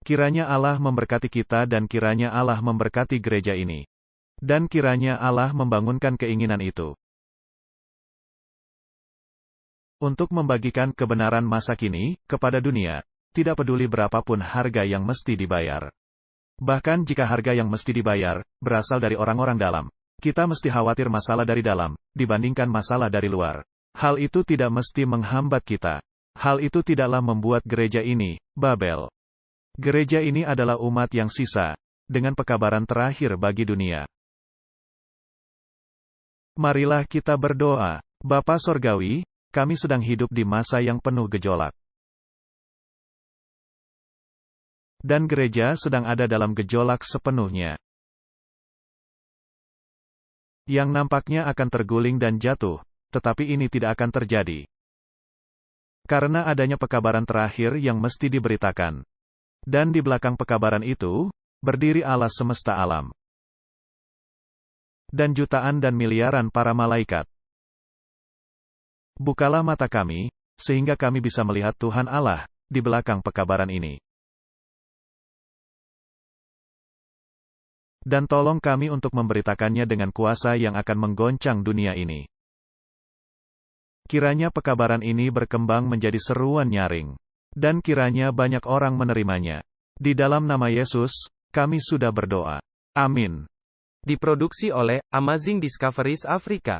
Kiranya Allah memberkati kita dan kiranya Allah memberkati gereja ini. Dan kiranya Allah membangunkan keinginan itu untuk membagikan kebenaran masa kini kepada dunia, tidak peduli berapapun harga yang mesti dibayar. Bahkan jika harga yang mesti dibayar berasal dari orang-orang dalam, kita mesti khawatir masalah dari dalam dibandingkan masalah dari luar. Hal itu tidak mesti menghambat kita. Hal itu tidaklah membuat gereja ini Babel. Gereja ini adalah umat yang sisa dengan pekabaran terakhir bagi dunia. Marilah kita berdoa. Bapa Sorgawi, kami sedang hidup di masa yang penuh gejolak. Dan gereja sedang ada dalam gejolak sepenuhnya, yang nampaknya akan terguling dan jatuh, tetapi ini tidak akan terjadi. Karena adanya pekabaran terakhir yang mesti diberitakan. Dan di belakang pekabaran itu, berdiri Allah semesta alam. Dan jutaan dan miliaran para malaikat. Bukalah mata kami, sehingga kami bisa melihat Tuhan Allah di belakang pekabaran ini. Dan tolong kami untuk memberitakannya dengan kuasa yang akan menggoncang dunia ini. Kiranya pekabaran ini berkembang menjadi seruan nyaring. Dan kiranya banyak orang menerimanya. Di dalam nama Yesus, kami sudah berdoa. Amin. Diproduksi oleh Amazing Discoveries Afrika.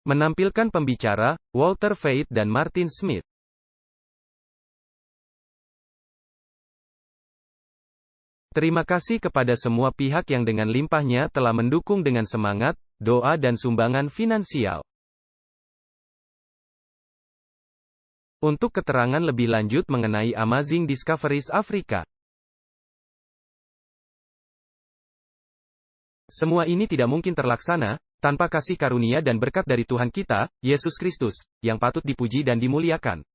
Menampilkan pembicara, Walter Faith dan Martin Smith. Terima kasih kepada semua pihak yang dengan limpahnya telah mendukung dengan semangat, doa dan sumbangan finansial. Untuk keterangan lebih lanjut mengenai Amazing Discoveries Afrika. Semua ini tidak mungkin terlaksana tanpa kasih karunia dan berkat dari Tuhan kita, Yesus Kristus, yang patut dipuji dan dimuliakan.